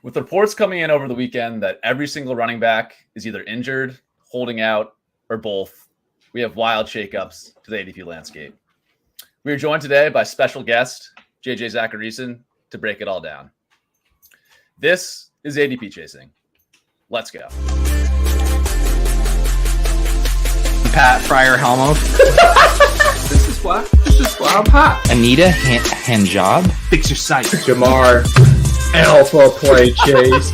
With reports coming in over the weekend that every single running back is either injured, holding out, or both, we have wild shakeups to the ADP landscape. We are joined today by special guest JJ Zachariason to break it all down. This is ADP Chasing. Let's go. Pat Fryer Helmo. This is why I'm hot. Anita Handjob. Fix your sight. Jamar. Alpha play chase.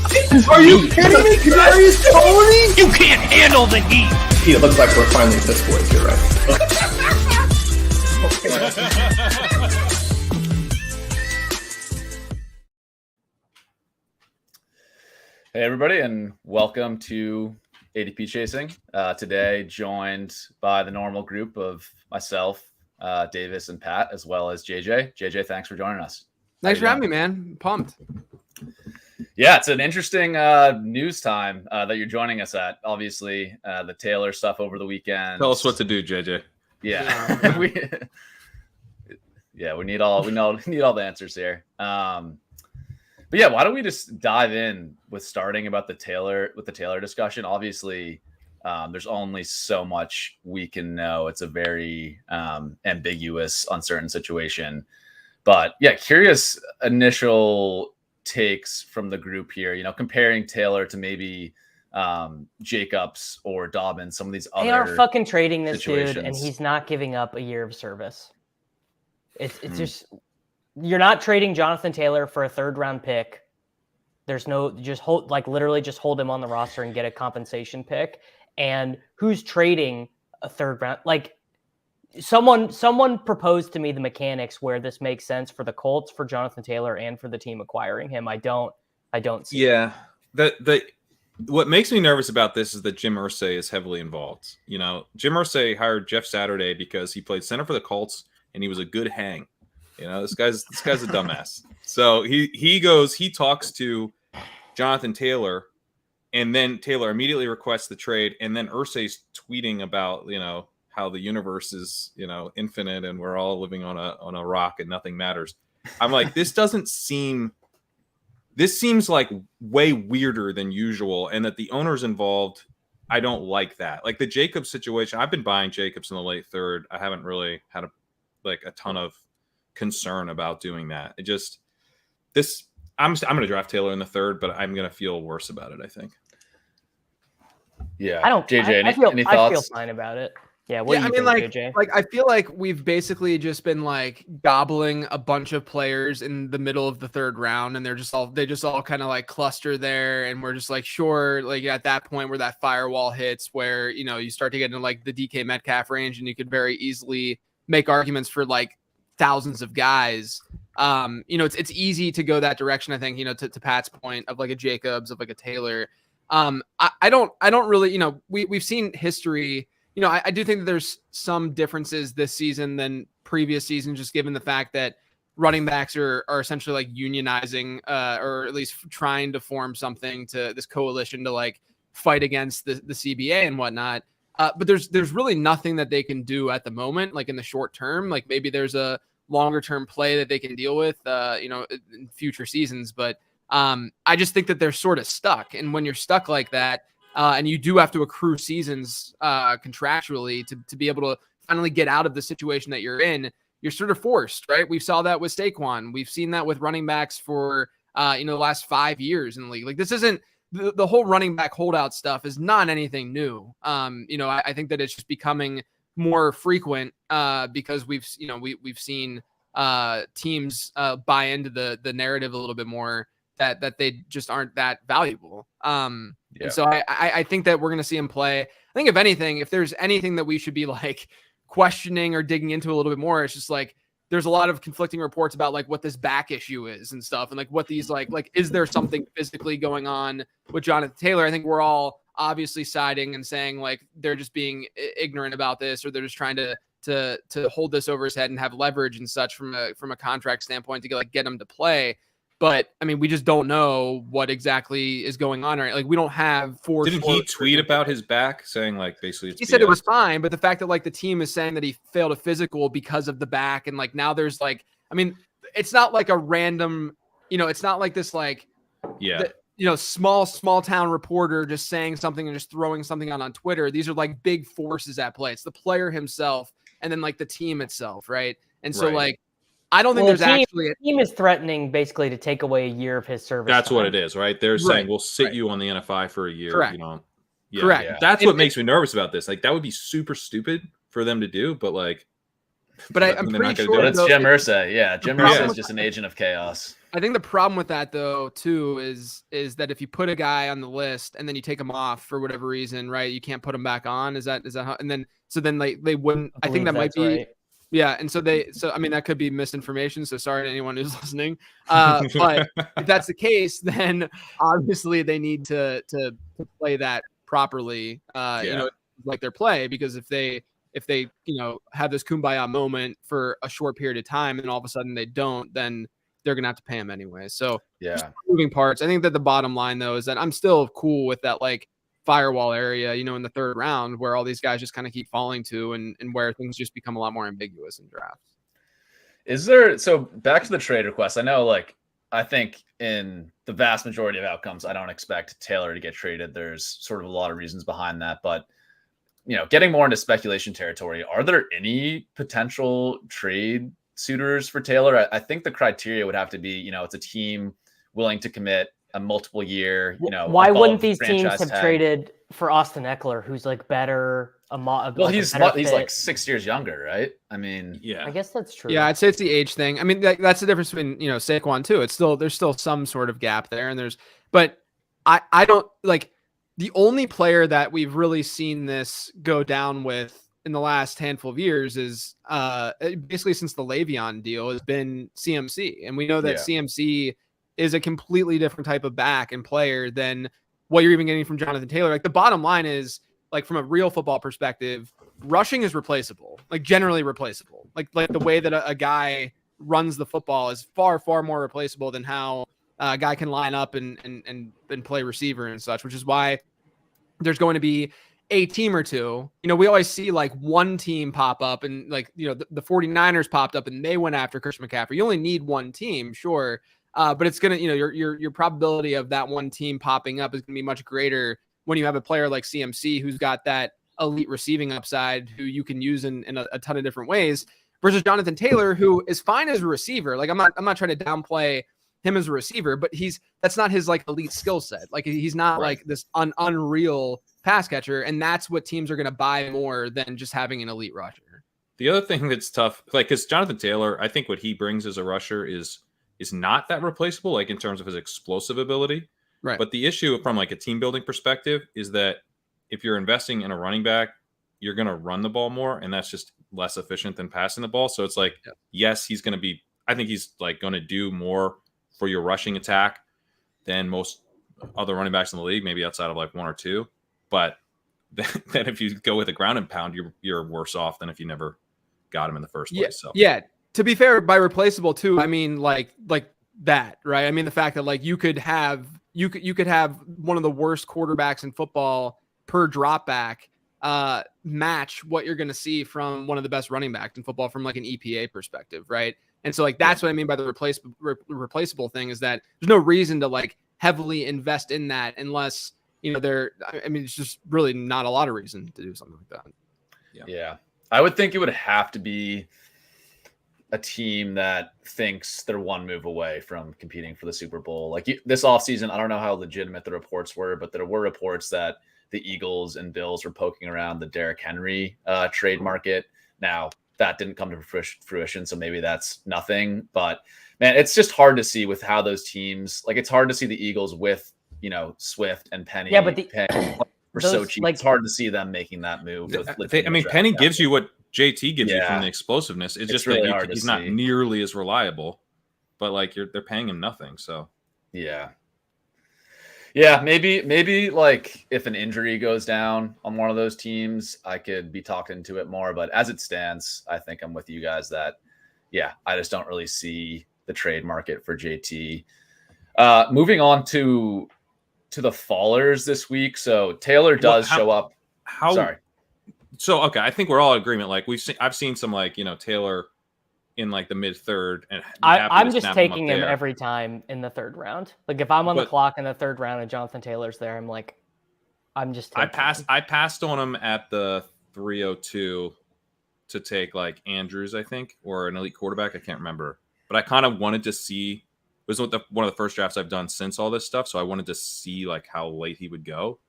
Are you kidding me? Kadarius Toney? You can't handle the heat. It looks like we're finally fist boys. You're right. Hey, everybody, and welcome to ADP Chasing. Today, joined by the normal group of myself, Davis, and Pat, as well as JJ. JJ, thanks for joining us. Thanks for having me, man. I'm pumped. Yeah, it's an interesting news time that you're joining us at. Obviously, the Taylor stuff over the weekend. Tell us what to do, JJ. Yeah, we need all the answers here. But yeah, why don't we just dive in with starting about the Taylor discussion? Obviously, there's only so much we can know. It's a very ambiguous, uncertain situation. But yeah, curious initial takes from the group here, comparing Taylor to maybe Jacobs or Dobbins, some of these other. They are fucking trading this situations. dude, and he's not giving up a year of service. It's just, you're not trading Jonathan Taylor for a 3rd round pick. There's no, literally just hold him on the roster and get a compensation pick. And who's trading a 3rd round? Like, Someone proposed to me the mechanics where this makes sense for the Colts, for Jonathan Taylor, and for the team acquiring him. I don't see. Yeah, what makes me nervous about this is that Jim Irsay is heavily involved. Jim Irsay hired Jeff Saturday because he played center for the Colts and he was a good hang. This guy's a dumbass. So he talks to Jonathan Taylor, and then Taylor immediately requests the trade, and then Irsay's tweeting about how the universe is, infinite and we're all living on a rock and nothing matters. I'm like, this seems like way weirder than usual. And that the owner's involved, I don't like that. Like the Jacobs situation, I've been buying Jacobs in the late 3rd. I haven't really had a ton of concern about doing that. I'm going to draft Taylor in the 3rd, but I'm going to feel worse about it, I think. Yeah. JJ, any thoughts? I feel fine about it. Yeah, what do you think, JJ? I feel like we've basically just been gobbling a bunch of players in the middle of the 3rd round, and they just all kind of cluster there, and we're just sure, at that point where that firewall hits, where you start to get into the DK Metcalf range, and you could very easily make arguments for thousands of guys. It's easy to go that direction. I think to Pat's point of a Jacobs, of a Taylor. I don't really we've seen history. I do think that there's some differences this season than previous seasons, just given the fact that running backs are essentially unionizing, or at least trying to form something to this coalition to fight against the CBA and whatnot. But there's really nothing that they can do at the moment, in the short term. Maybe there's a longer term play that they can deal with, in future seasons. But I just think that they're sort of stuck. And when you're stuck like that, and you do have to accrue seasons contractually to be able to finally get out of the situation that you're in, you're sort of forced, right? We saw that with Saquon. We've seen that with running backs for the last 5 years in the league. This isn't the whole running back holdout stuff is not anything new. I think that it's just becoming more frequent because we've seen teams buy into the narrative a little bit more that they just aren't that valuable. And so I think that we're going to see him play. I think if there's anything that we should be questioning or digging into a little bit more, it's just there's a lot of conflicting reports about what this back issue is and stuff. And what these, is there something physically going on with Jonathan Taylor? I think we're all obviously siding and saying they're just being ignorant about this, or they're just trying to hold this over his head and have leverage and such from a contract standpoint to get him to play. But we just don't know what exactly is going on, right? We don't have four. Didn't he tweet about his back, saying basically it's he said it was fine, but the fact that the team is saying that he failed a physical because of the back, and now there's it's not a random, it's not this Yeah. small town reporter just saying something and just throwing something out on Twitter. These are like big forces at play. It's the player himself and then like the team itself, right? And so like I don't think there's actually a team is threatening basically to take away a year of his service. That's time. what it is, right? They're saying we'll sit you on the NFI for a year. Correct. You know, Correct. Yeah. That's what makes me nervous about this. Like that would be super stupid for them to do, but like, I'm pretty sure. But it's Jim Irsay. Yeah, Jim Irsay is just an agent of chaos. I think the problem with that though too is that if you put a guy on the list and then you take him off for whatever reason, right? You can't put him back on. Is that how? And then they wouldn't. I think that might be. Right. Yeah, and so I mean that could be misinformation. So sorry to anyone who's listening. But if that's the case, then obviously they need to play that properly. Like their play, because if they have this kumbaya moment for a short period of time and all of a sudden they don't, then they're gonna have to pay him anyway. So moving parts. I think that the bottom line though is that I'm still cool with that like firewall area, in the third round where all these guys just kind of keep falling to and where things just become a lot more ambiguous in drafts. So back to the trade request. I know I think in the vast majority of outcomes, I don't expect Taylor to get traded. There's sort of a lot of reasons behind that, but getting more into speculation territory, are there any potential trade suitors for Taylor? I think the criteria would have to be, it's a team willing to commit a multiple year, why wouldn't these teams have traded for Austin Eckler, who's like better? He's like 6 years younger, right? I mean, I guess that's true. Yeah, I'd say it's the age thing. I mean, that's the difference between Saquon too. There's still some sort of gap there, and but I don't like the only player that we've really seen this go down with in the last handful of years is basically since the Le'Veon deal has been CMC, and we know that CMC is a completely different type of back and player than what you're even getting from Jonathan Taylor. Like the bottom line is, like from a real football perspective, rushing is replaceable, like generally replaceable. Like the way that a guy runs the football is far, far more replaceable than how a guy can line up and play receiver and such, which is why there's going to be a team or two. We always see like one team pop up and the 49ers popped up and they went after Christian McCaffrey. You only need one team, sure. But it's going to, your probability of that one team popping up is going to be much greater when you have a player like CMC who's got that elite receiving upside who you can use in a ton of different ways versus Jonathan Taylor, who is fine as a receiver. Like I'm not trying to downplay him as a receiver, but that's not his like elite skill set. Like he's not like this unreal pass catcher. And that's what teams are going to buy more than just having an elite rusher. The other thing that's tough, like, because Jonathan Taylor, I think what he brings as a rusher is not that replaceable, like in terms of his explosive ability. Right. But the issue from like a team building perspective is that if you're investing in a running back, you're going to run the ball more, and that's just less efficient than passing the ball. So it's like, yes, he's going to be, I think he's like going to do more for your rushing attack than most other running backs in the league, maybe outside of like one or two. But then if you go with a ground and pound, you're worse off than if you never got him in the first place. So to be fair, by replaceable too, I mean like that, right? I mean the fact that like you could have one of the worst quarterbacks in football per drop back match what you're going to see from one of the best running backs in football from like an EPA perspective, right? And so like that's what I mean by the replaceable thing is that there's no reason to like heavily invest in that unless it's just really not a lot of reason to do something like that. Yeah. I would think it would have to be a team that thinks they're one move away from competing for the Super Bowl. Like this offseason, I don't know how legitimate the reports were, but there were reports that the Eagles and Bills were poking around the Derrick Henry trade market. Now, that didn't come to fruition, so maybe that's nothing. But, man, it's just hard to see with how those teams – like it's hard to see the Eagles with, Swift and Penny. Yeah, but we're so cheap. It's hard to see them making that move. Penny gives you what JT gives you from the explosiveness. It's just really that he's not nearly as reliable, but like they're paying him nothing. So yeah, maybe like if an injury goes down on one of those teams, I could be talked into it more. But as it stands, I think I'm with you guys that I just don't really see the trade market for JT. Moving on to the fallers this week. So Taylor does show up. So, okay. I think we're all in agreement. Like I've seen some like, Taylor in like the mid third, and I'm just snap taking up him there. every time in the third round. Like if I'm on the clock in the third round and Jonathan Taylor's there, I'm like, I'm just taking him. I passed on him at the 302 to take like Andrews, I think, or an elite quarterback. I can't remember, but I kind of wanted to see. It was one of the first drafts I've done since all this stuff, so I wanted to see like how late he would go.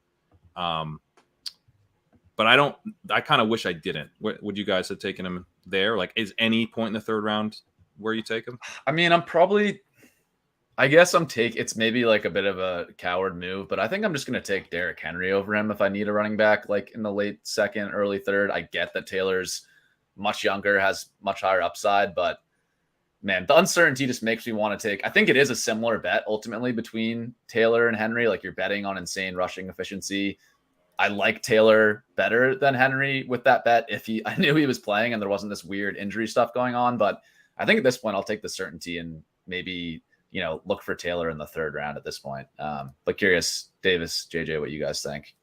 But I kind of wish I didn't. Would you guys have taken him there? Like, is any point in the third round where you take him? I mean, it's maybe like a bit of a coward move, but I think I'm just going to take Derrick Henry over him if I need a running back, like in the late second, early third. I get that Taylor's much younger, has much higher upside, but man, the uncertainty just makes me want to take, I think it is a similar bet ultimately between Taylor and Henry. Like you're betting on insane rushing efficiency. I like Taylor better than Henry with that bet. I knew he was playing and there wasn't this weird injury stuff going on, but I think at this point I'll take the certainty and maybe, look for Taylor in the third round at this point. But curious, Davis, JJ, what you guys think?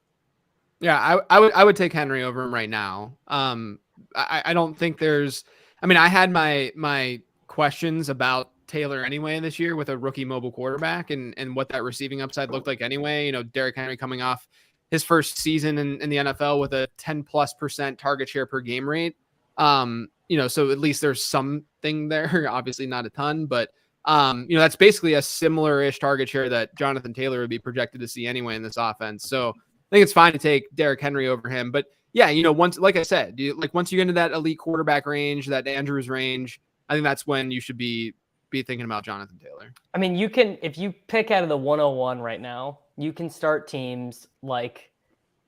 Yeah, I would take Henry over him right now. I don't think I had my questions about Taylor anyway this year with a rookie mobile quarterback and what that receiving upside looked like anyway. Derrick Henry coming off his first season in the NFL with a 10+% target share per game rate. So at least there's something there, obviously not a ton, but that's basically a similar-ish target share that Jonathan Taylor would be projected to see anyway in this offense. So I think it's fine to take Derrick Henry over him, but yeah, once, like I said, once you get into that elite quarterback range, that Andrews range, I think that's when you should be thinking about Jonathan Taylor. I mean, if you pick out of the 101 right now, you can start teams like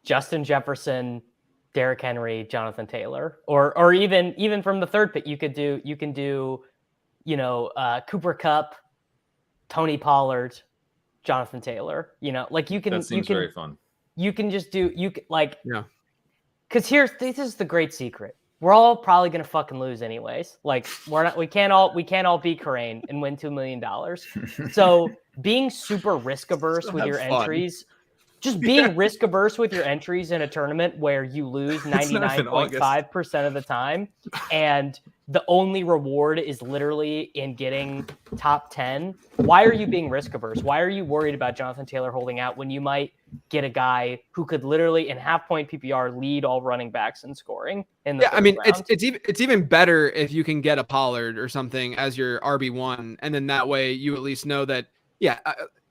Justin Jefferson, Derrick Henry, Jonathan Taylor, or even from the third pick, you can do Cooper Kupp, Toney Pollard, Jonathan Taylor. That seems very fun. You can just do because this is the great secret. We're all probably gonna fucking lose anyways. Like we can't all beat Karain and win $2 million. So being super risk averse with your entries, just being risk averse with your entries in a tournament where you lose 99.5% of the time, and the only reward is literally in getting top 10. Why are you being risk averse? Why are you worried about Jonathan Taylor holding out when you might get a guy who could literally in half-point PPR lead all running backs in scoring in the third round? It's even better if you can get a Pollard or something as your RB1, and then that way you at least know that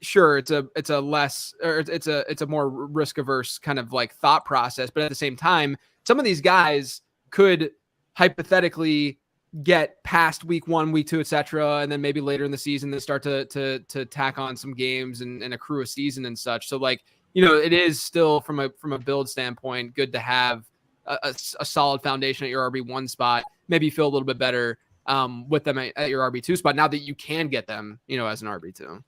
sure, it's a more risk averse kind of like thought process, but at the same time, some of these guys could hypothetically get past week 1, week 2, etc., and then maybe later in the season they start to tack on some games and accrue a season and such. So it is still from a build standpoint good to have a solid foundation at your RB1 spot. Maybe you feel a little bit better with them at your RB2 spot now that you can get them as an RB2.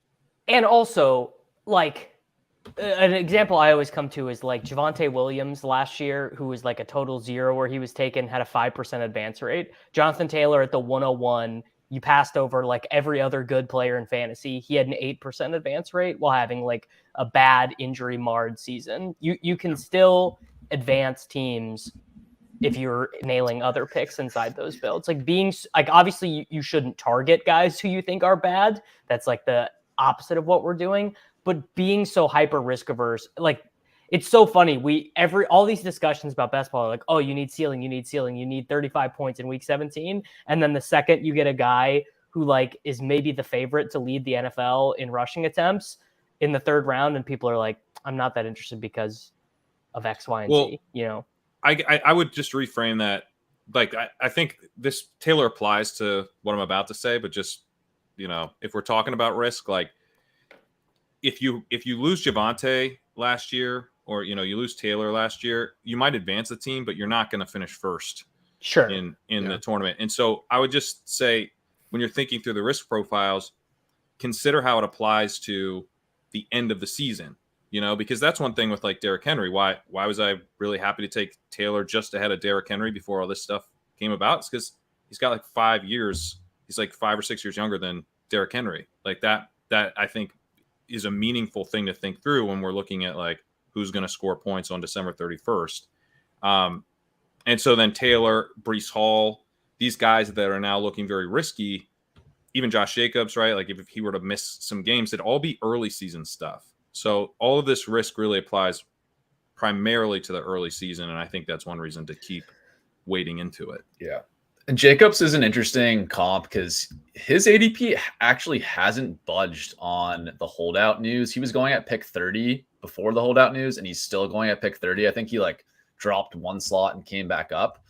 And also, an example I always come to is like Javonte Williams last year, who was like a total 0 where he was taken, had a 5% advance rate. Jonathan Taylor at the 101, you passed over like every other good player in fantasy. He had an 8% advance rate while having like a bad injury marred season. You can still advance teams if you're nailing other picks inside those builds. Obviously you shouldn't target guys who you think are bad. That's like the opposite of what we're doing, but being so hyper risk averse, it's so funny. All these discussions about basketball are like, oh, you need ceiling, you need 35 points in week 17. And then the second you get a guy who is maybe the favorite to lead the NFL in rushing attempts in the third round, and people are like, I'm not that interested because of X, Y, and Z, I would just reframe that. I think this Taylor applies to what I'm about to say, but just, if we're talking about risk, if you lose Javonte last year, or you lose Taylor last year, you might advance the team, but you're not going to finish first in the tournament. And so I would just say, when you're thinking through the risk profiles, consider how it applies to the end of the season, because that's one thing with Derrick Henry. Why was I really happy to take Taylor just ahead of Derrick Henry before all this stuff came about? It's because he's got 5 years. He's 5 or 6 years younger than Derrick Henry. That I think is a meaningful thing to think through when we're looking at who's going to score points on December 31st. And so then Taylor, Breece Hall, these guys that are now looking very risky, even Josh Jacobs, right? Like if he were to miss some games, it'd all be early season stuff. So all of this risk really applies primarily to the early season. And I think that's one reason to keep wading into it. Yeah. And Jacobs is an interesting comp because his ADP actually hasn't budged on the holdout news. He was going at pick 30 before the holdout news, and he's still going at pick 30. I think he like dropped one slot and came back up.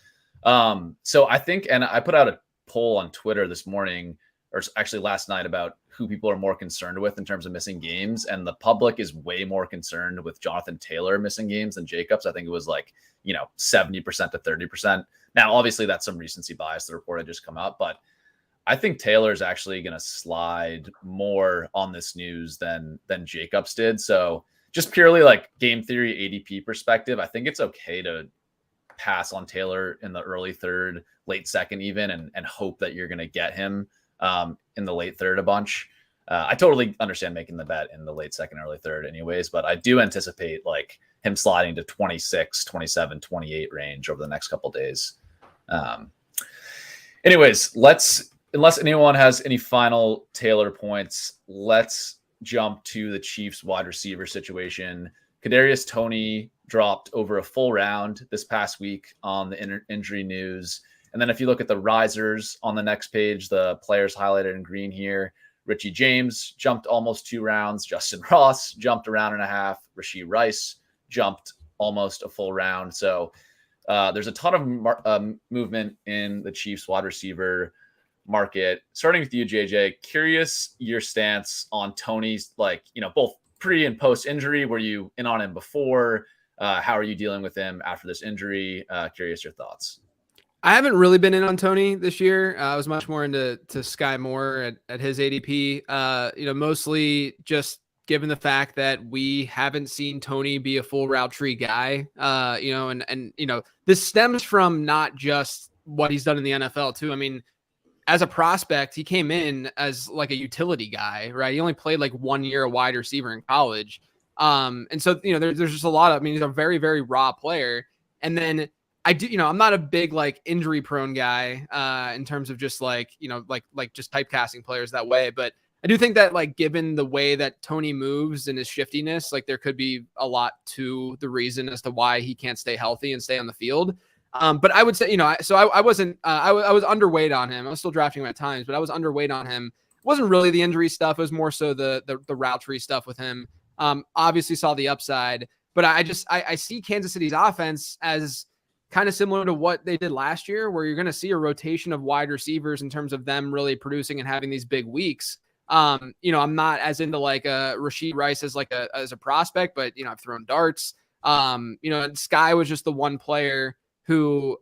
So I think, and I put out a poll on Twitter this morning, or actually last night, about who people are more concerned with in terms of missing games. And the public is way more concerned with Jonathan Taylor missing games than Jacobs. I think it was like, 70% to 30%. Now, obviously that's some recency bias. The report had just come out, but I think Taylor's actually going to slide more on this news than Jacobs did. So just purely like game theory ADP perspective, I think it's okay to pass on Taylor in the early third, late second even, and hope that you're going to get him in the late third a bunch. I totally understand making the bet in the late second, early third anyways, but I do anticipate like him sliding to 26, 27, 28 range over the next couple of days. Anyways, unless anyone has any final Taylor points, let's jump to the Chiefs wide receiver situation. Kadarius Toney dropped over a full round this past week on the injury news. And then if you look at the risers on the next page, the players highlighted in green here, Richie James jumped almost 2 rounds. Justin Ross jumped a round and a half. Rashee Rice jumped almost a full round. So there's a ton of movement in the Chiefs wide receiver market. Starting with you, JJ, curious your stance on Toney's, both pre and post injury. Were you in on him before? How are you dealing with him after this injury? Curious your thoughts. I haven't really been in on Toney this year. I was much more into Skyy Moore at his ADP. Mostly just given the fact that we haven't seen Toney be a full route tree guy. This stems from not just what he's done in the NFL too. I mean, as a prospect, he came in as like a utility guy, right? He only played like 1 year a wide receiver in college. And so, there's just a lot of, he's a very, very raw player. And then I'm not a big like injury prone guy in terms of just like just typecasting players that way. But I do think that like, given the way that Toney moves and his shiftiness, like there could be a lot to the reason as to why he can't stay healthy and stay on the field. But I would say, I wasn't, I was underweight on him. I was still drafting him at times, but I was underweight on him. It wasn't really the injury stuff. It was more so the route tree stuff with him. Obviously saw the upside, but I see Kansas City's offense as kind of similar to what they did last year, where you're going to see a rotation of wide receivers in terms of them really producing and having these big weeks. I'm not as into like a Rashee Rice as as a prospect, but I've thrown darts. And Skyy was just the one player who,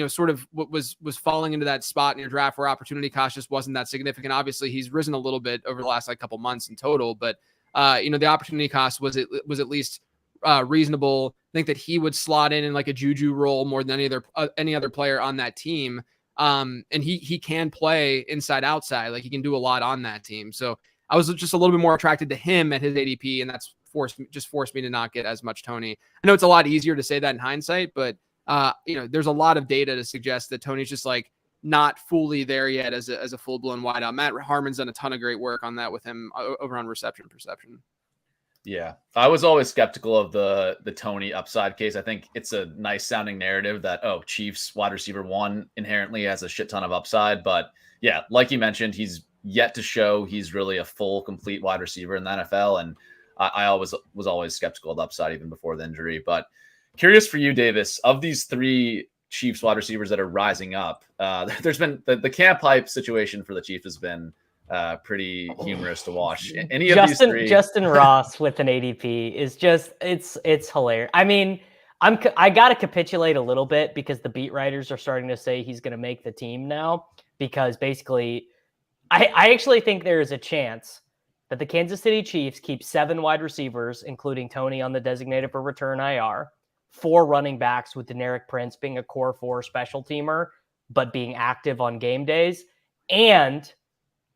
sort of was falling into that spot in your draft where opportunity cost just wasn't that significant. Obviously, he's risen a little bit over the last couple months in total, but the opportunity cost was at least reasonable. I think that he would slot in like a Juju role more than any other player on that team. And he can play inside outside, like he can do a lot on that team. So I was just a little bit more attracted to him at his ADP, and that's forced me to not get as much Toney. I know it's a lot easier to say that in hindsight, but there's a lot of data to suggest that Toney's just like not fully there yet as a full blown wideout. Matt Harmon's done a ton of great work on that with him over on reception perception. Yeah, I was always skeptical of the Toney upside case. I think it's a nice sounding narrative that, Chiefs wide receiver 1 inherently has a shit ton of upside. But yeah, like you mentioned, he's yet to show he's really a full, complete wide receiver in the NFL. And I was always skeptical of the upside even before the injury. But curious for you, Davis, of these 3 Chiefs wide receivers that are rising up, there's been the camp hype situation for the Chiefs has been pretty humorous to watch. Any of these 3? Justin Ross with an ADP is just it's hilarious. I mean, I got to capitulate a little bit because the beat writers are starting to say he's going to make the team now, because basically I actually think there is a chance that the Kansas City Chiefs keep 7 wide receivers, including Toney on the designated for return IR, 4 running backs with Deneric Prince being a core 4 special teamer, but being active on game days, and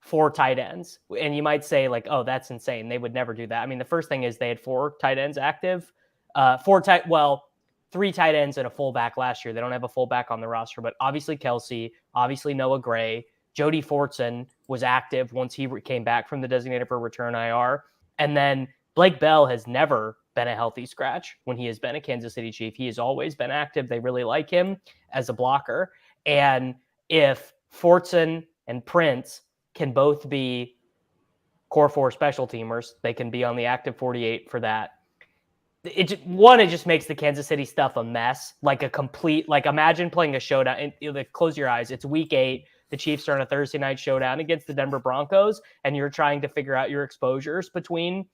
4 tight ends. And you might say like, oh, that's insane. They would never do that. I mean, the first thing is they had 4 tight ends active, 4 3 tight ends and a fullback last year. They don't have a fullback on the roster, but obviously Kelsey, obviously Noah Gray, Jody Fortson was active once he came back from the designated for return IR. And then Blake Bell has never been a healthy scratch when he has been a Kansas City Chief. He has always been active. They really like him as a blocker. And if Fortson and Prince can both be core 4 special teamers, they can be on the active 48 for that. It just makes the Kansas City stuff a mess, like a complete, like imagine playing a showdown and close your eyes. It's week 8. The Chiefs are on a Thursday night showdown against the Denver Broncos, and you're trying to figure out your exposures between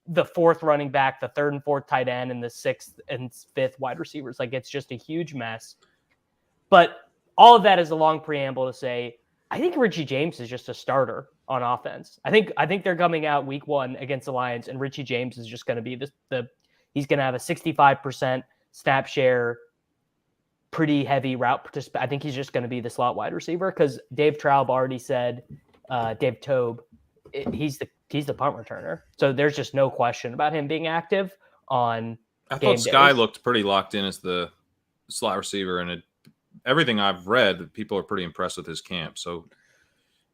the 4th running back, the 3rd and 4th tight end, and the 6th and 5th wide receivers. Like, it's just a huge mess. But all of that is a long preamble to say, I think Richie James is just a starter on offense. I think they're coming out week 1 against the Lions, and Richie James is just going to be he's going to have a 65% snap share, pretty heavy route participant. I think he's just going to be the slot wide receiver because Dave Traub already said, Dave Tobe, he's the punt returner. So there's just no question about him being active on I game thought Skyy days. looked pretty locked in as the slot receiver, and everything I've read, people are pretty impressed with his camp. So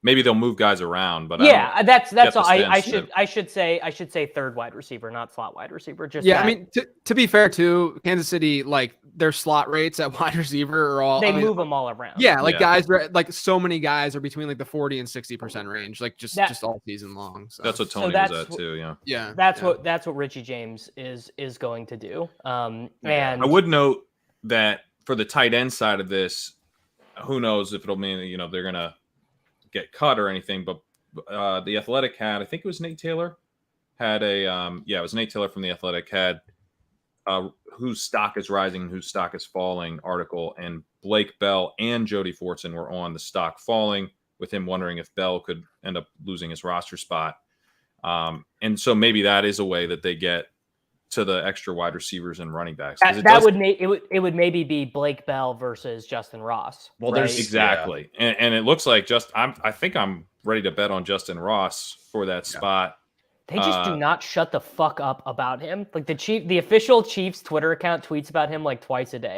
maybe they'll move guys around, but yeah, that's all. I should say 3rd wide receiver, not slot wide receiver. Just I mean, to be fair too, Kansas City, like their slot rates at wide receiver are all move them all around. Yeah, guys, like so many guys are between like the 40 and 60% range, like just all season long. So that's what Toney was at too. Yeah, that's what Richie James is going to do. And I would note that for the tight end side of this, who knows if it'll mean they're gonna get cut or anything, but the Athletic had, I think it was Nate Taylor, had a it was Nate Taylor from the Athletic had whose stock is rising and whose stock is falling article, and Blake Bell and Jody Fortson were on the stock falling, with him wondering if Bell could end up losing his roster spot. And so maybe that is a way that they get to the extra wide receivers and running backs. It would maybe be Blake Bell versus Justin Ross. Well, right? there's exactly, and it looks like I think I'm ready to bet on Justin Ross for that spot. They just do not shut the fuck up about him. Like the official Chiefs Twitter account tweets about him like twice a day.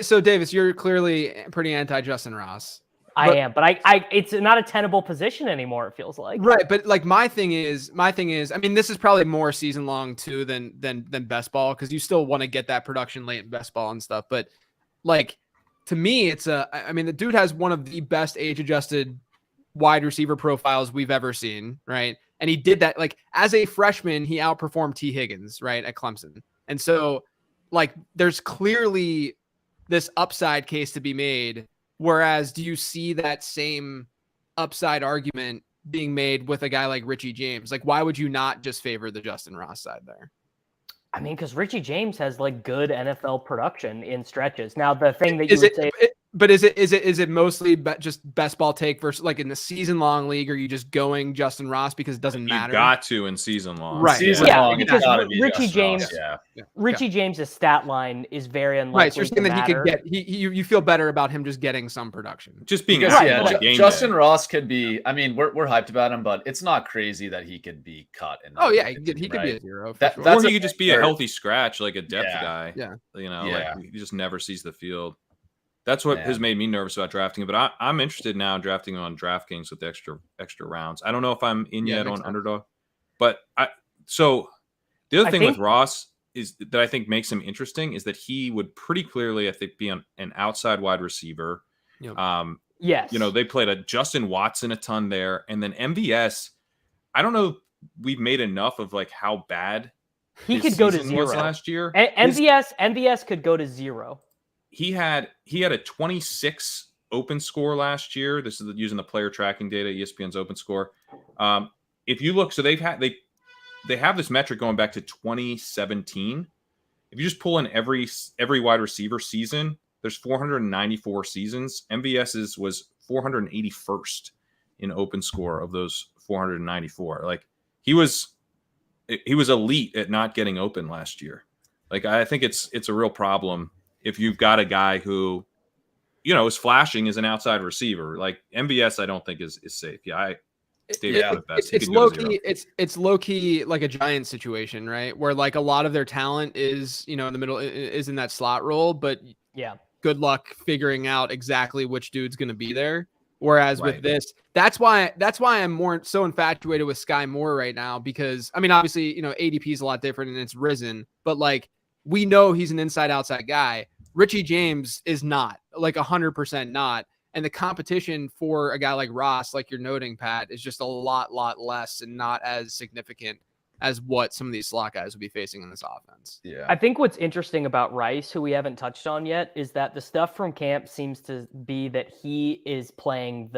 So Davis, you're clearly pretty anti Justin Ross. I am, but I it's not a tenable position anymore. It feels like right, but my thing is, I mean, this is probably more season long too than best ball, because you still want to get that production late in best ball and stuff. But like to me, the dude has one of the best age adjusted wide receiver profiles we've ever seen, right? And he did that like as a freshman, he outperformed T. Higgins, right, at Clemson, and so like there's clearly this upside case to be made. Whereas, do you see that same upside argument being made with a guy like Richie James? Like, why would you not just favor the Justin Ross side there? I mean, because Richie James has like good NFL production in stretches. Now, the thing that you would say, but is it mostly just best ball take versus like in the season long league? Are you just going Justin Ross because it doesn't matter? You got to in season long, right? Long, because Richie James, Richie James's stat line is very unlikely. Right, so you're saying that he could get you feel better about him just getting some production, just being Justin Ross could be. I mean, we're hyped about him, but it's not crazy that he could be cut. He could be a zero. Or he could just be a healthy scratch, like a depth guy. Yeah, like he just never sees the field. That's what has made me nervous about drafting. But I'm interested now in drafting on DraftKings with the extra rounds. I don't know if I'm in yet on Underdog, but so the other thing with Ross is that I think makes him interesting is that he would pretty clearly, I think, be an outside wide receiver. Yep. Yes. They played a Justin Watson a ton there, and then MVS. I don't know. We've made enough of like how bad he could go to zero last year. MVS could go to zero. He had a 26 open score last year. This is using the player tracking data, ESPN's open score. If you look, so they have this metric going back to 2017. If you just pull in every wide receiver season, there's 494 seasons. MVS's was 481st in open score of those 494. Like he was elite at not getting open last year. Like I think it's a real problem if you've got a guy who, is flashing as an outside receiver. Like MVS, I don't think is safe. Yeah, David put it best. He It's could go low 0. key. It's low key like a Giants situation, right? Where like a lot of their talent is, in the middle, is in that slot role, but Yeah. good luck figuring out exactly which dude's going to be there. Whereas Right. with this, that's why I'm more so infatuated with Skyy Moore right now, because I mean, obviously, ADP is a lot different and it's risen, but like we know he's an inside outside guy. Richie James is not, like 100% not. And the competition for a guy like Ross, like you're noting, Pat, is just a lot less and not as significant as what some of these slot guys would be facing in this offense. Yeah. I think what's interesting about Rice, who we haven't touched on yet, is that the stuff from camp seems to be that he is playing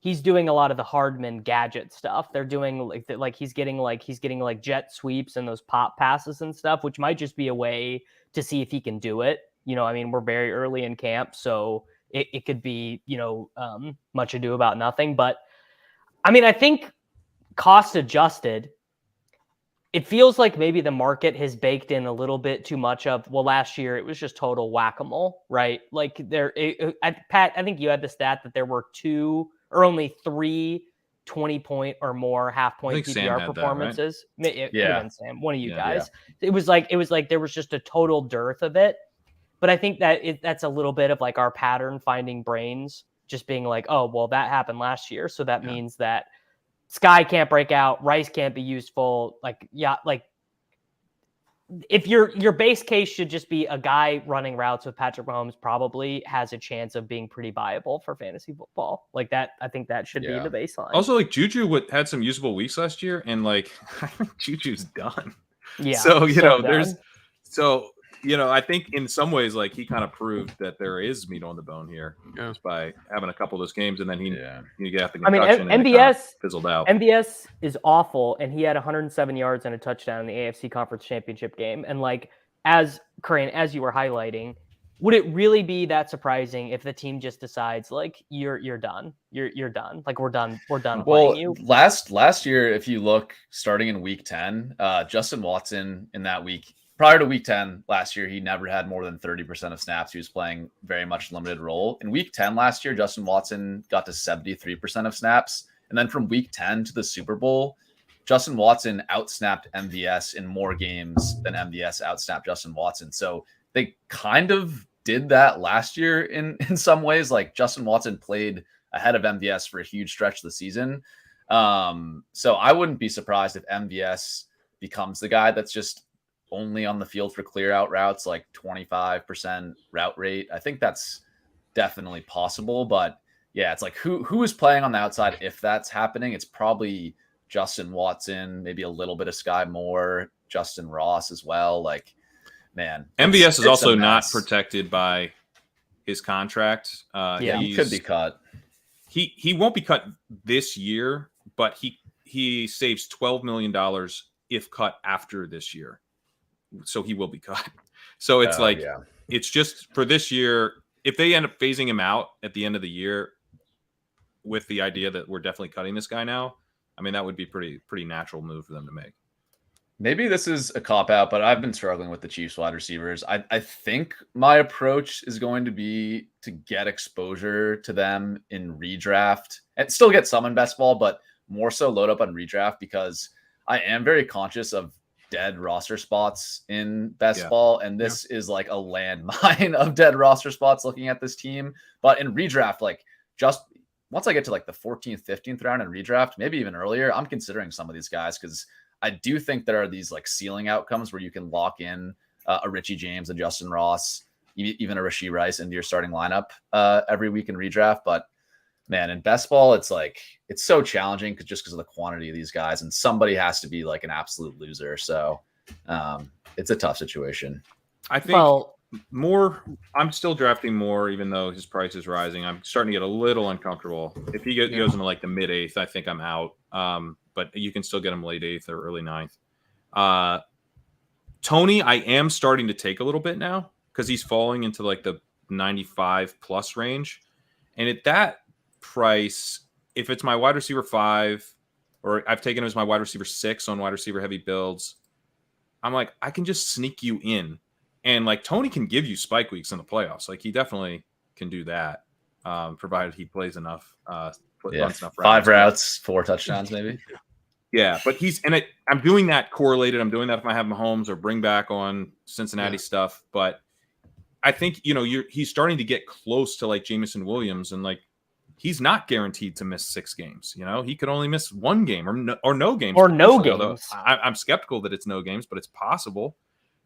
he's doing a lot of the Hardman gadget stuff. They're doing like he's getting jet sweeps and those pop passes and stuff, which might just be a way to see if he can do it. I mean, we're very early in camp, so it could be, much ado about nothing. But I mean, I think cost adjusted, it feels like maybe the market has baked in a little bit too much of, well, last year it was just total whack-a-mole, right? Like Pat, I think you had the stat that there were only 3 20-point or more half-point PPR performances. That, right? It could have been Sam, one of you guys. Yeah. It was like there was just a total dearth of it. But I think that that's a little bit of like our pattern finding brains, just being like, oh, well, that happened last year. So that means that Skyy can't break out, Rice can't be useful. Like if your base case should just be a guy running routes with Patrick Mahomes probably has a chance of being pretty viable for fantasy football. Like that, I think that should be the baseline. Also, like Juju had some usable weeks last year, and like I think Juju's done. Yeah. So I think in some ways, like he kind of proved that there is meat on the bone here just by having a couple of those games, and then he got the concussion. MVS fizzled out. MVS is awful, and he had 107 yards and a touchdown in the AFC Conference Championship game. And like as Crane, as you were highlighting, would it really be that surprising if the team just decides like you're done, you're done, like we're done playing you? Last year, if you look starting in week 10, Justin Watson in that week. Prior to week 10 last year, he never had more than 30% of snaps. He was playing very much limited role. In week 10 last year, Justin Watson got to 73% of snaps. And then from week 10 to the Super Bowl, Justin Watson outsnapped MVS in more games than MVS outsnapped Justin Watson. So they kind of did that last year in some ways. Like Justin Watson played ahead of MVS for a huge stretch of the season. So I wouldn't be surprised if MVS becomes the guy that's just only on the field for clear out routes, like 25% route rate. I think that's definitely possible, but yeah, it's like who is playing on the outside if that's happening? It's probably Justin Watson, maybe a little bit of Skyy Moore, Justin Ross as well. Like, man, MVS is also not protected by his contract. He could be cut. He won't be cut this year, but he saves $12 million if cut after this year. So he will be cut. So it's it's just for this year. If they end up phasing him out at the end of the year with the idea that we're definitely cutting this guy now, I mean, that would be pretty natural move for them to make. Maybe this is a cop out, but I've been struggling with the Chiefs wide receivers. I think my approach is going to be to get exposure to them in redraft and still get some in best ball, but more so load up on redraft because I am very conscious of dead roster spots in best ball, and this is like a landmine of dead roster spots looking at this team. But in redraft, like just once I get to like the 14th, 15th round in redraft, maybe even earlier, I'm considering some of these guys because I do think there are these like ceiling outcomes where you can lock in a Richie James, a Justin Ross, even a Rashee Rice into your starting lineup every week in redraft. But man, in best ball, it's like it's so challenging because of the quantity of these guys, and somebody has to be like an absolute loser. So it's a tough situation. I think more. I'm still drafting more, even though his price is rising. I'm starting to get a little uncomfortable. If he goes into like the mid 8th, I think I'm out. But you can still get him late 8th or early 9th. Toney, I am starting to take a little bit now because he's falling into like the 95 plus range, and at that price, if it's my wide receiver 5 or I've taken him as my wide receiver 6 on wide receiver heavy builds, I'm like, I can just sneak you in, and like Toney can give you spike weeks in the playoffs. Like he definitely can do that, provided he plays enough runs enough routes. 5 routes, 4 touchdowns, maybe. Yeah, but I'm doing that correlated. I'm doing that if I have Mahomes or bring back on Cincinnati stuff. But I think, he's starting to get close to like Jameson Williams, and like he's not guaranteed to miss 6 games. He could only miss 1 game or no games. Or no games. I'm skeptical that it's no games, but it's possible.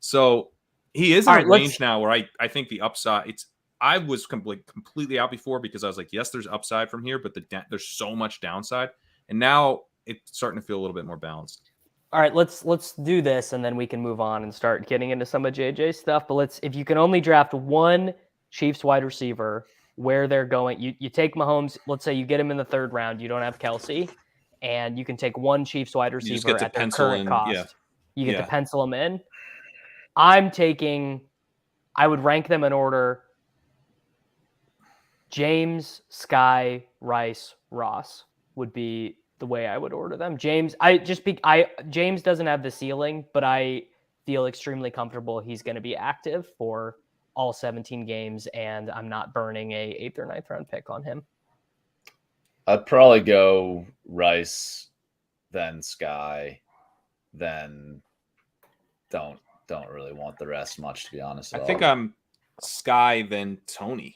So he is in a range now where I think the upside. I was completely out before because I was like, yes, there's upside from here, but there's so much downside, and now it's starting to feel a little bit more balanced. All right, let's do this, and then we can move on and start getting into some of JJ's stuff. But if you can only draft 1 Chiefs wide receiver where they're going, you take Mahomes. Let's say you get him in the 3rd round. You don't have Kelsey, and you can take 1 Chiefs wide receiver at their current cost. Yeah. You get to pencil them in. I would rank them in order: James, Skyy, Rice, Ross would be the way I would order them. James doesn't have the ceiling, but I feel extremely comfortable he's going to be active for all 17 games, and I'm not burning a 8th or 9th round pick on him. I'd probably go Rice, then Skyy, then don't really want the rest much, to be honest. I think I'm Skyy, then Toney.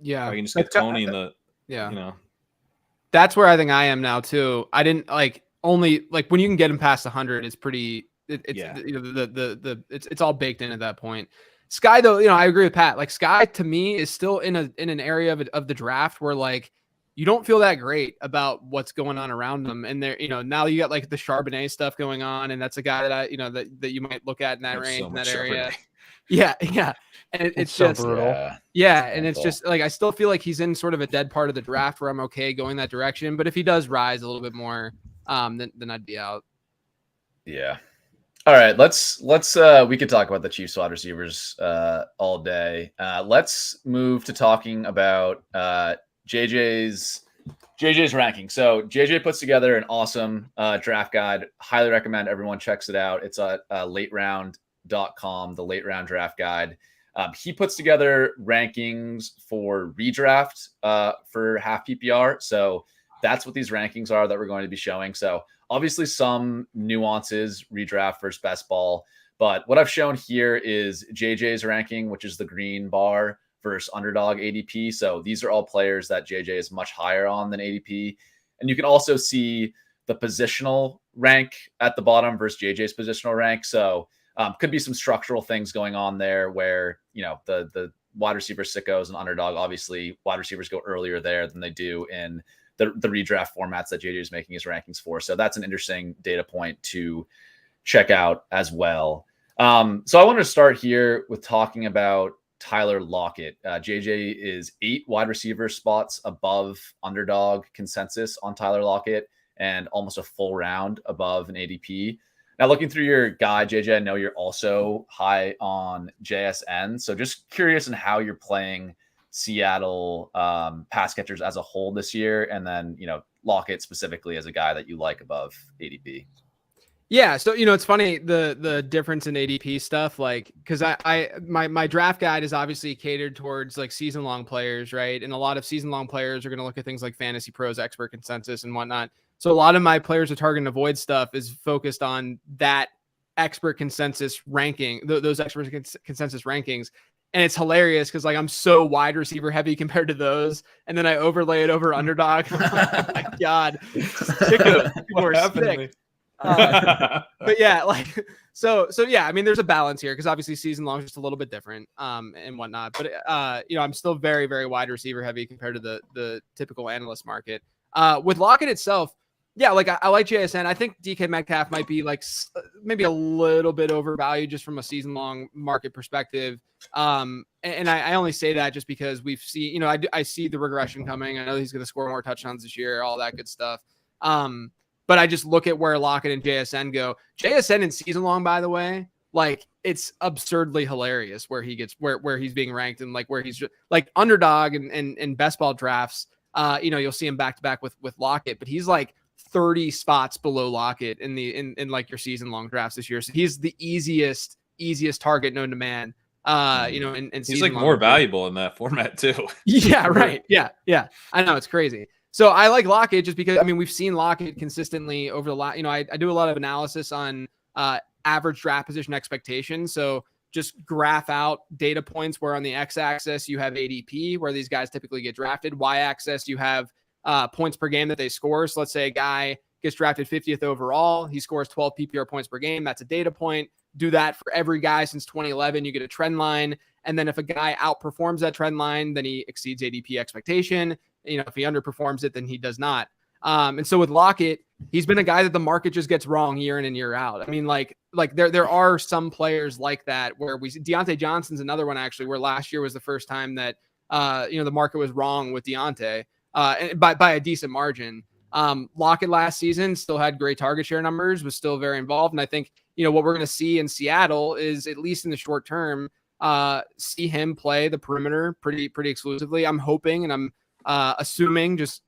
Yeah, I can just get Toney in the That's where I think I am now too. I didn't only when you can get him past 100, it's pretty. It's all baked in at that point. Skyy, though, I agree with Pat. Like Skyy to me is still in an area of the draft where like you don't feel that great about what's going on around them, and there now you got like the Charbonnet stuff going on, and that's a guy that that you might look at in that range, in that area. Charbonnet. Yeah. And it's so just brutal. And it's just like I still feel like he's in sort of a dead part of the draft where I'm okay going that direction. But if he does rise a little bit more, then I'd be out. Yeah. All right. Let's we could talk about the Chiefs wide receivers all day. Let's move to talking about JJ's ranking. So JJ puts together an awesome draft guide. Highly recommend everyone checks it out. It's at lateround.com, the late round draft guide. He puts together rankings for redraft for half PPR. So that's what these rankings are that we're going to be showing. So obviously some nuances, redraft versus best ball. But what I've shown here is JJ's ranking, which is the green bar, versus underdog ADP. So these are all players that JJ is much higher on than ADP. And you can also see the positional rank at the bottom versus JJ's positional rank. So could be some structural things going on there where, the wide receiver sickos and underdog, obviously wide receivers go earlier there than they do in the redraft formats that JJ is making his rankings for. So that's an interesting data point to check out as well. So I wanted to start here with talking about Tyler Lockett. JJ is 8 wide receiver spots above underdog consensus on Tyler Lockett and almost a full round above an ADP. Now, looking through your guide, JJ, I know you're also high on JSN. So just curious in how you're playing Seattle pass catchers as a whole this year. And then, Lockett specifically as a guy that you like above ADP. Yeah. So, it's funny, the difference in ADP stuff, because my draft guide is obviously catered towards season long players, right? And a lot of season long players are going to look at things like Fantasy Pros, expert consensus and whatnot. So a lot of my players with target and avoid stuff is focused on that expert consensus ranking, those expert consensus rankings. And it's hilarious because I'm so wide receiver heavy compared to those. And then I overlay it over underdog. Oh my God. People are sick. But yeah, so yeah, I mean, there's a balance here because obviously season long is just a little bit different and whatnot. But, I'm still very, very wide receiver heavy compared to the typical analyst market. With Lockett itself, yeah, I like JSN. I think DK Metcalf might be maybe a little bit overvalued just from a season long market perspective. And I only say that just because we've seen, I see the regression coming. I know he's going to score more touchdowns this year, all that good stuff. But I just look at where Lockett and JSN go. JSN in season long, by the way, it's absurdly hilarious where he gets where he's being ranked and where he's underdog and best ball drafts. You'll see him back to back with Lockett, but he's 30 spots below Lockett in your season long drafts this year. So he's the easiest target known to man. And he's more valuable in that format too. Yeah, right. Yeah. I know, it's crazy. So I like Lockett just because, I mean, we've seen Lockett consistently over the last, I do a lot of analysis on average draft position expectations. So just graph out data points where on the x-axis you have ADP, where these guys typically get drafted. Y-axis, you have points per game that they score. So let's say a guy gets drafted 50th overall. He scores 12 PPR points per game. That's a data point. Do that for every guy since 2011. You get a trend line. And then if a guy outperforms that trend line, then he exceeds ADP expectation. If he underperforms it, then he does not. And so with Lockett, he's been a guy that the market just gets wrong year in and year out. I mean, like there are some players like that where Deontay Johnson's another one actually, where last year was the first time that, the market was wrong with Deontay by a decent margin. Lockett last season still had great target share numbers, was still very involved. And I think, what we're going to see in Seattle is, at least in the short term, see him play the perimeter pretty exclusively. I'm hoping, and I'm assuming just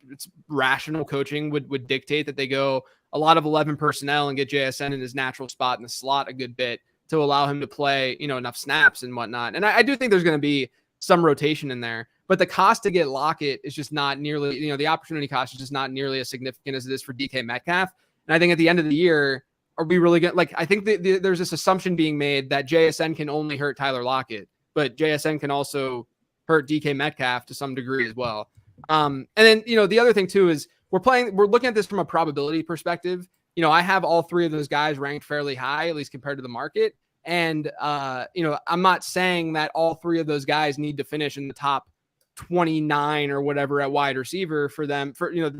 it's rational coaching would dictate that they go a lot of 11 personnel and get JSN in his natural spot in the slot a good bit to allow him to play, enough snaps and whatnot. And I do think there's going to be some rotation in there, but the cost to get Lockett is just not nearly, the opportunity cost is just not nearly as significant as it is for DK Metcalf. And I think at the end of the year, are we really going to, I think there's this assumption being made that JSN can only hurt Tyler Lockett, but JSN can also hurt DK Metcalf to some degree as well. And then, the other thing too is we're looking at this from a probability perspective. I have all three of those guys ranked fairly high, at least compared to the market. And, I'm not saying that all three of those guys need to finish in the top 29 or whatever at wide receiver for them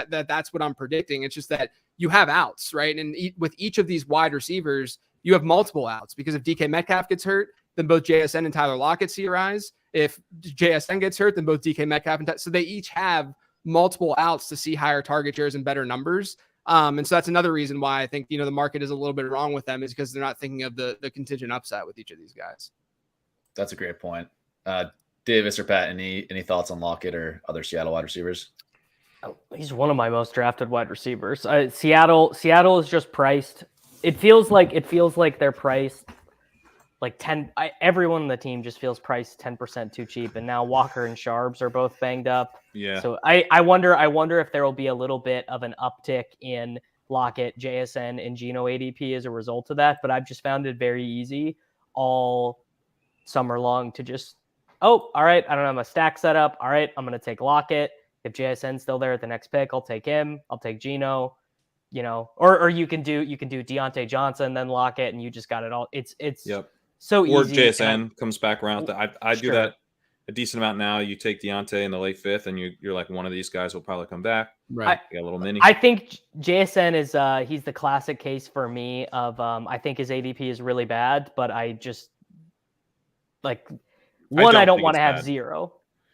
that's what I'm predicting. It's just that you have outs, right? And with each of these wide receivers, you have multiple outs, because if DK Metcalf gets hurt, then both JSN and Tyler Lockett see a rise. If JSN gets hurt, then both DK Metcalf and so they each have multiple outs to see higher target shares and better numbers. And so that's another reason why I think, the market is a little bit wrong with them, is because they're not thinking of the contingent upside with each of these guys. That's a great point. Davis or Pat, any thoughts on Lockett or other Seattle wide receivers? Oh, he's one of my most drafted wide receivers. Seattle is just priced. It feels like they're priced like 10. Everyone on the team just feels priced 10% too cheap. And now Walker and Sharps are both banged up. Yeah. So I wonder if there will be a little bit of an uptick in Lockett, JSN, and Geno ADP as a result of that. But I've just found it very easy all summer long to just, all right, I don't have a stack set up. All right, I'm going to take Lockett. If JSN's still there at the next pick, I'll take him. I'll take Geno, or you can do Deontay Johnson, then Lockett, and you just got it all. It's yep. So or easy. JSN comes back around. I do Sure. that a decent amount now. You take Deontay in the late fifth, and you're like, one of these guys will probably come back. Right. You got a little mini. I think JSN is he's the classic case for me of I think his ADP is really bad, but I just like one, I don't want to have bad. Zero.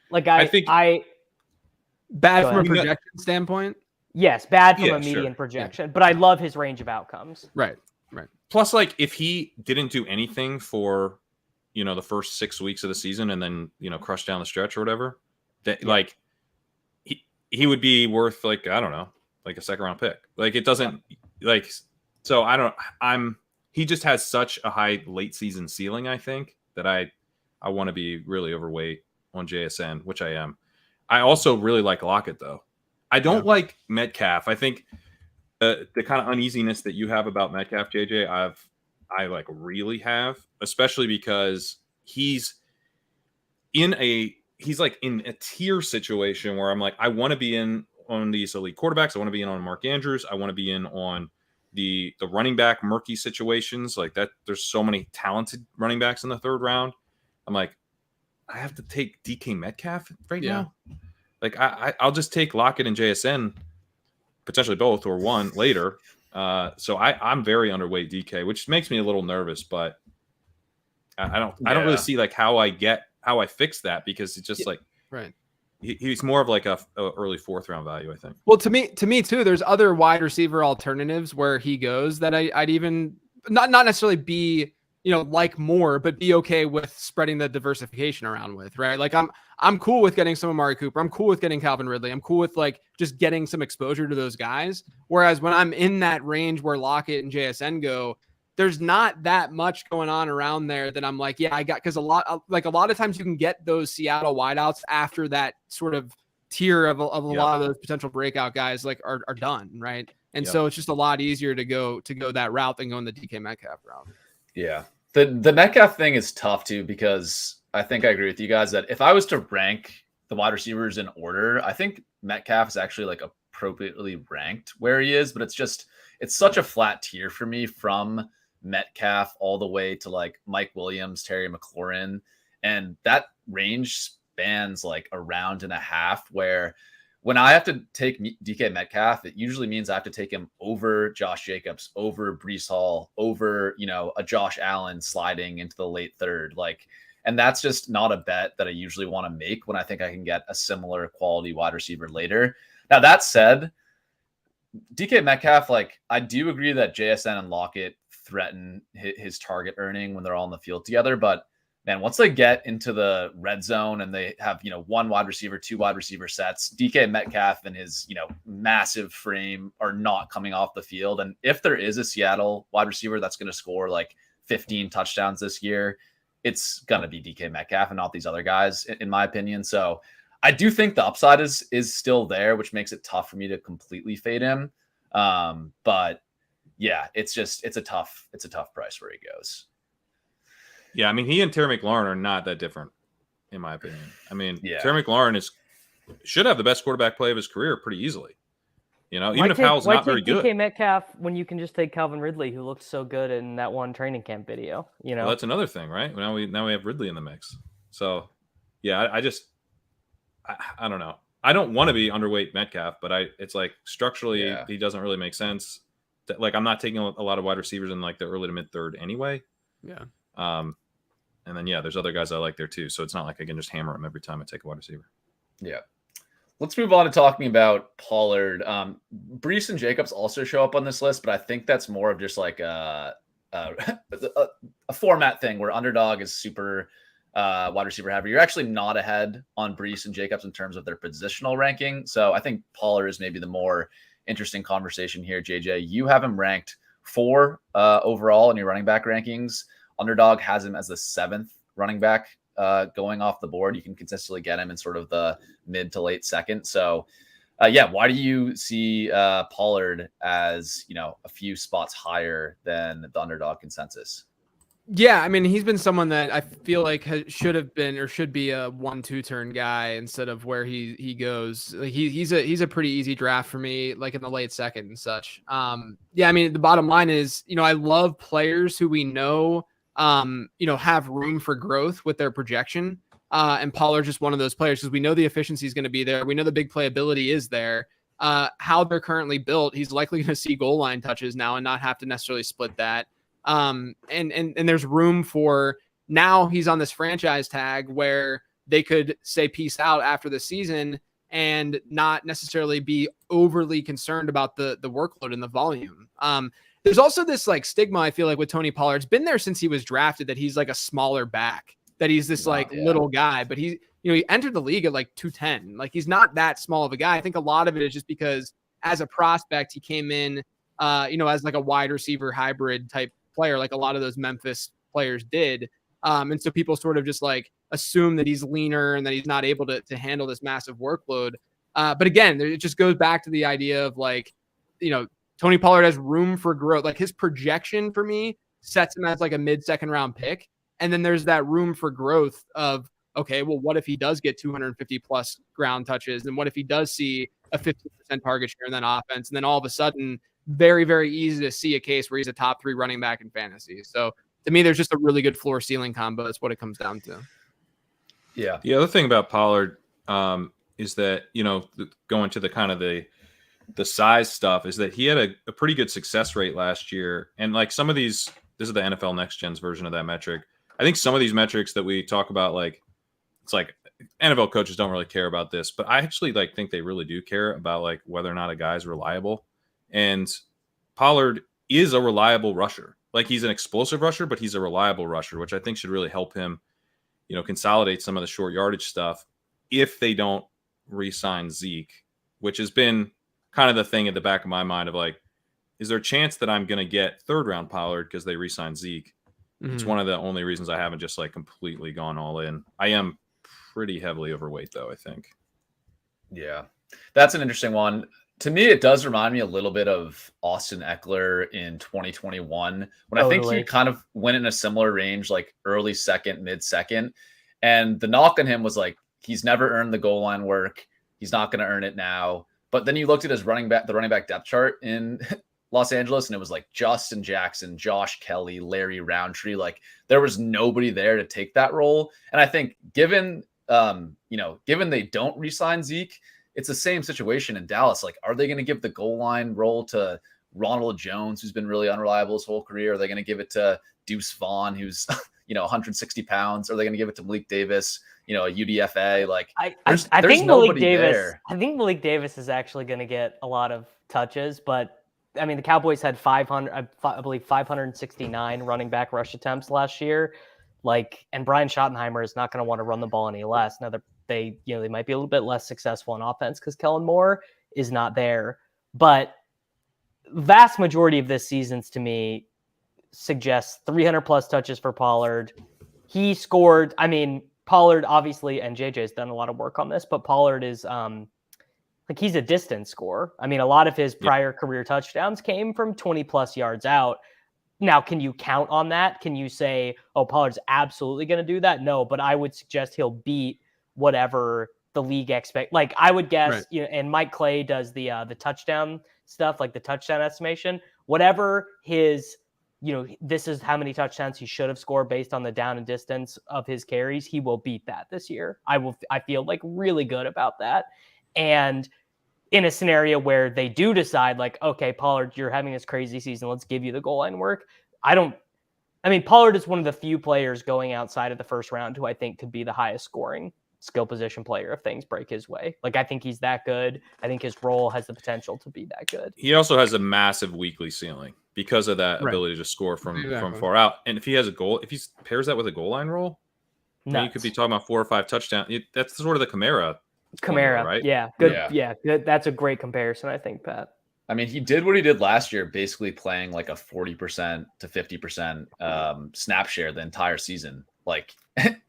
Like I think bad from a ahead. projection standpoint. Yes, bad from a median sure. projection, but I love his range of outcomes. Right. Plus, like, if he didn't do anything for, the first 6 weeks of the season and then, crush down the stretch or whatever, that like he would be worth like, I don't know, like a second round pick. Like it doesn't like, so he just has such a high late season ceiling, I think, that I want to be really overweight on JSN, which I am. I also really like Lockett though. I don't like Metcalf. I think the kind of uneasiness that you have about Metcalf, JJ, I like really have, especially because he's like in a tier situation where I'm like, I want to be in on these elite quarterbacks. I want to be in on Mark Andrews. I want to be in on the running back murky situations like that. There's so many talented running backs in the third round. I'm like, I have to take DK Metcalf right now. Like I'll just take Lockett and JSN, potentially both or one later. So I'm very underweight DK, which makes me a little nervous, but I don't really see like how I fix that, because it's just like, right. He's more of like a early fourth round value, I think. Well, to me too, there's other wide receiver alternatives where he goes that I'd even not necessarily be, like more, but be okay with spreading the diversification around with, right? Like I'm cool with getting some Amari Cooper. I'm cool with getting Calvin Ridley. I'm cool with like just getting some exposure to those guys. Whereas when I'm in that range where Lockett and JSN go, there's not that much going on around there that I'm like, I got, because a lot of times you can get those Seattle wideouts after that sort of tier of a lot of those potential breakout guys like are done, right? And so it's just a lot easier to go that route than going the DK Metcalf route. Yeah. The Metcalf thing is tough too, because I think I agree with you guys that if I was to rank the wide receivers in order, I think Metcalf is actually like appropriately ranked where he is, but it's such a flat tier for me from Metcalf all the way to like Mike Williams, Terry McLaurin. And that range spans like a round and a half, where when I have to take DK Metcalf, it usually means I have to take him over Josh Jacobs, over Breece Hall, over, a Josh Allen sliding into the late third. And that's just not a bet that I usually want to make when I think I can get a similar quality wide receiver later. Now, that said, DK Metcalf, I do agree that JSN and Lockett threaten his target earning when they're all in the field together. But man, once they get into the red zone and they have, one wide receiver, two wide receiver sets, DK Metcalf and his, massive frame are not coming off the field. And if there is a Seattle wide receiver that's going to score 15 touchdowns this year, it's going to be DK Metcalf and not these other guys, in my opinion. So I do think the upside is still there, which makes it tough for me to completely fade him. But yeah, it's a tough price where he goes. Yeah, I mean, he and Terry McLaurin are not that different, in my opinion. I mean, Terry McLaurin should have the best quarterback play of his career pretty easily. Even if Howell's not very good. DK Metcalf when you can just take Calvin Ridley, who looked so good in that one training camp video. Well, that's another thing, right? Now we have Ridley in the mix. So, yeah, I don't know. I don't want to be underweight Metcalf, but it's like structurally he doesn't really make sense. I'm not taking a lot of wide receivers in the early to mid third anyway. Yeah. And then, there's other guys I like there too. So it's not like I can just hammer them every time I take a wide receiver. Yeah. Let's move on to talking about Pollard. Breece and Jacobs also show up on this list, but I think that's more of just like a format thing where underdog is super wide receiver heavy. You're actually not ahead on Breece and Jacobs in terms of their positional ranking. So I think Pollard is maybe the more interesting conversation here. JJ, you have him ranked 4 overall in your running back rankings. Underdog has him as the 7th running back going off the board. You can consistently get him in sort of the mid to late second. So why do you see Pollard as, a few spots higher than the underdog consensus? Yeah, I mean, he's been someone that I feel like should have been or should be a 1-2 turn guy instead of where he goes. He's a pretty easy draft for me, like in the late second and such. I mean, the bottom line is, I love players who we know, have room for growth with their projection. And Pollard's just one of those players because we know the efficiency is going to be there. We know the big playability is there. How they're currently built, he's likely going to see goal line touches now and not have to necessarily split that. And there's room for now he's on this franchise tag where they could say peace out after the season and not necessarily be overly concerned about the workload and the volume. There's also this stigma, I feel like, with Toney Pollard. It's been there since he was drafted that he's like a smaller back, that he's this little guy, but he entered the league at 210. He's not that small of a guy. I think a lot of it is just because as a prospect, he came in, as a wide receiver hybrid type player, like a lot of those Memphis players did. And so people sort of just assume that he's leaner and that he's not able to handle this massive workload. But again, it just goes back to the idea of Toney Pollard has room for growth. His projection for me sets him as a mid-second round pick. And then there's that room for growth of, okay, well, what if he does get 250 plus ground touches? And what if he does see a 50% target share in that offense? And then all of a sudden, very, very easy to see a case where he's a top 3 running back in fantasy. So to me, there's just a really good floor ceiling combo. That's what it comes down to. Yeah. The other thing about Pollard is that, going to the kind of the size stuff is that he had a pretty good success rate last year. And some of these, this is the NFL Next Gen's version of that metric. I think some of these metrics that we talk about, it's NFL coaches don't really care about this, but I actually think they really do care about whether or not a guy's reliable. And Pollard is a reliable rusher. He's an explosive rusher, but he's a reliable rusher, which I think should really help him, consolidate some of the short yardage stuff if they don't re-sign Zeke, which has been kind of the thing at the back of my mind of is there a chance that I'm going to get 3rd round Pollard because they re-signed Zeke? Mm-hmm. It's one of the only reasons I haven't just completely gone all in. I am pretty heavily overweight though, I think. Yeah, that's an interesting one. To me, it does remind me a little bit of Austin Eckler in 2021, when I think he Totally. kind of went in a similar range, like early second, mid second. And the knock on him was like, he's never earned the goal line work. He's not going to earn it now. But then you looked at his running back depth chart in Los Angeles, and it was like Justin Jackson, Josh Kelly, Larry Roundtree. Like there was nobody there to take that role. And I think given they don't re-sign Zeke, it's the same situation in Dallas. Like, are they going to give the goal line role to Ronald Jones, who's been really unreliable his whole career? Are they going to give it to Deuce Vaughn, who's 160 pounds? Are they going to give it to Malik Davis, a UDFA? Like, I there's think nobody Malik Davis. there. I think Malik Davis is actually going to get a lot of touches, but I mean, the Cowboys had 500, I believe 569 running back rush attempts last year. Like, and Brian Schottenheimer is not going to want to run the ball any less. Now they might be a little bit less successful on offense because Kellen Moore is not there. But vast majority of this season's, to me, suggests 300 plus touches for Pollard. He scored. I mean, Pollard obviously, and JJ's done a lot of work on this, but Pollard is he's a distance scorer. I mean, a lot of his prior career touchdowns came from 20 plus yards out. Now, can you count on that? Can you say, oh, Pollard's absolutely going to do that? No, but I would suggest he'll beat whatever the league expect. Like I would guess, Right. And Mike Clay does the touchdown stuff, like the touchdown estimation, whatever his, this is how many touchdowns he should have scored based on the down and distance of his carries. He will beat that this year. I feel like really good about that. And in a scenario where they do decide like, okay, Pollard, you're having this crazy season, let's give you the goal line work. Pollard is one of the few players going outside of the first round who I think could be the highest scoring skill position player if things break his way. Like, I think he's that good. I think his role has the potential to be that good. He also has a massive weekly ceiling because of that ability to score from far out. And if he has a goal, if he pairs that with a goal line role, then you could be talking about 4 or 5 touchdowns. That's sort of the Kamara, right? Yeah. Good. Yeah. Good. That's a great comparison, I think, Pat. I mean, he did what he did last year, basically playing like a 40% to 50% snap share the entire season. Like,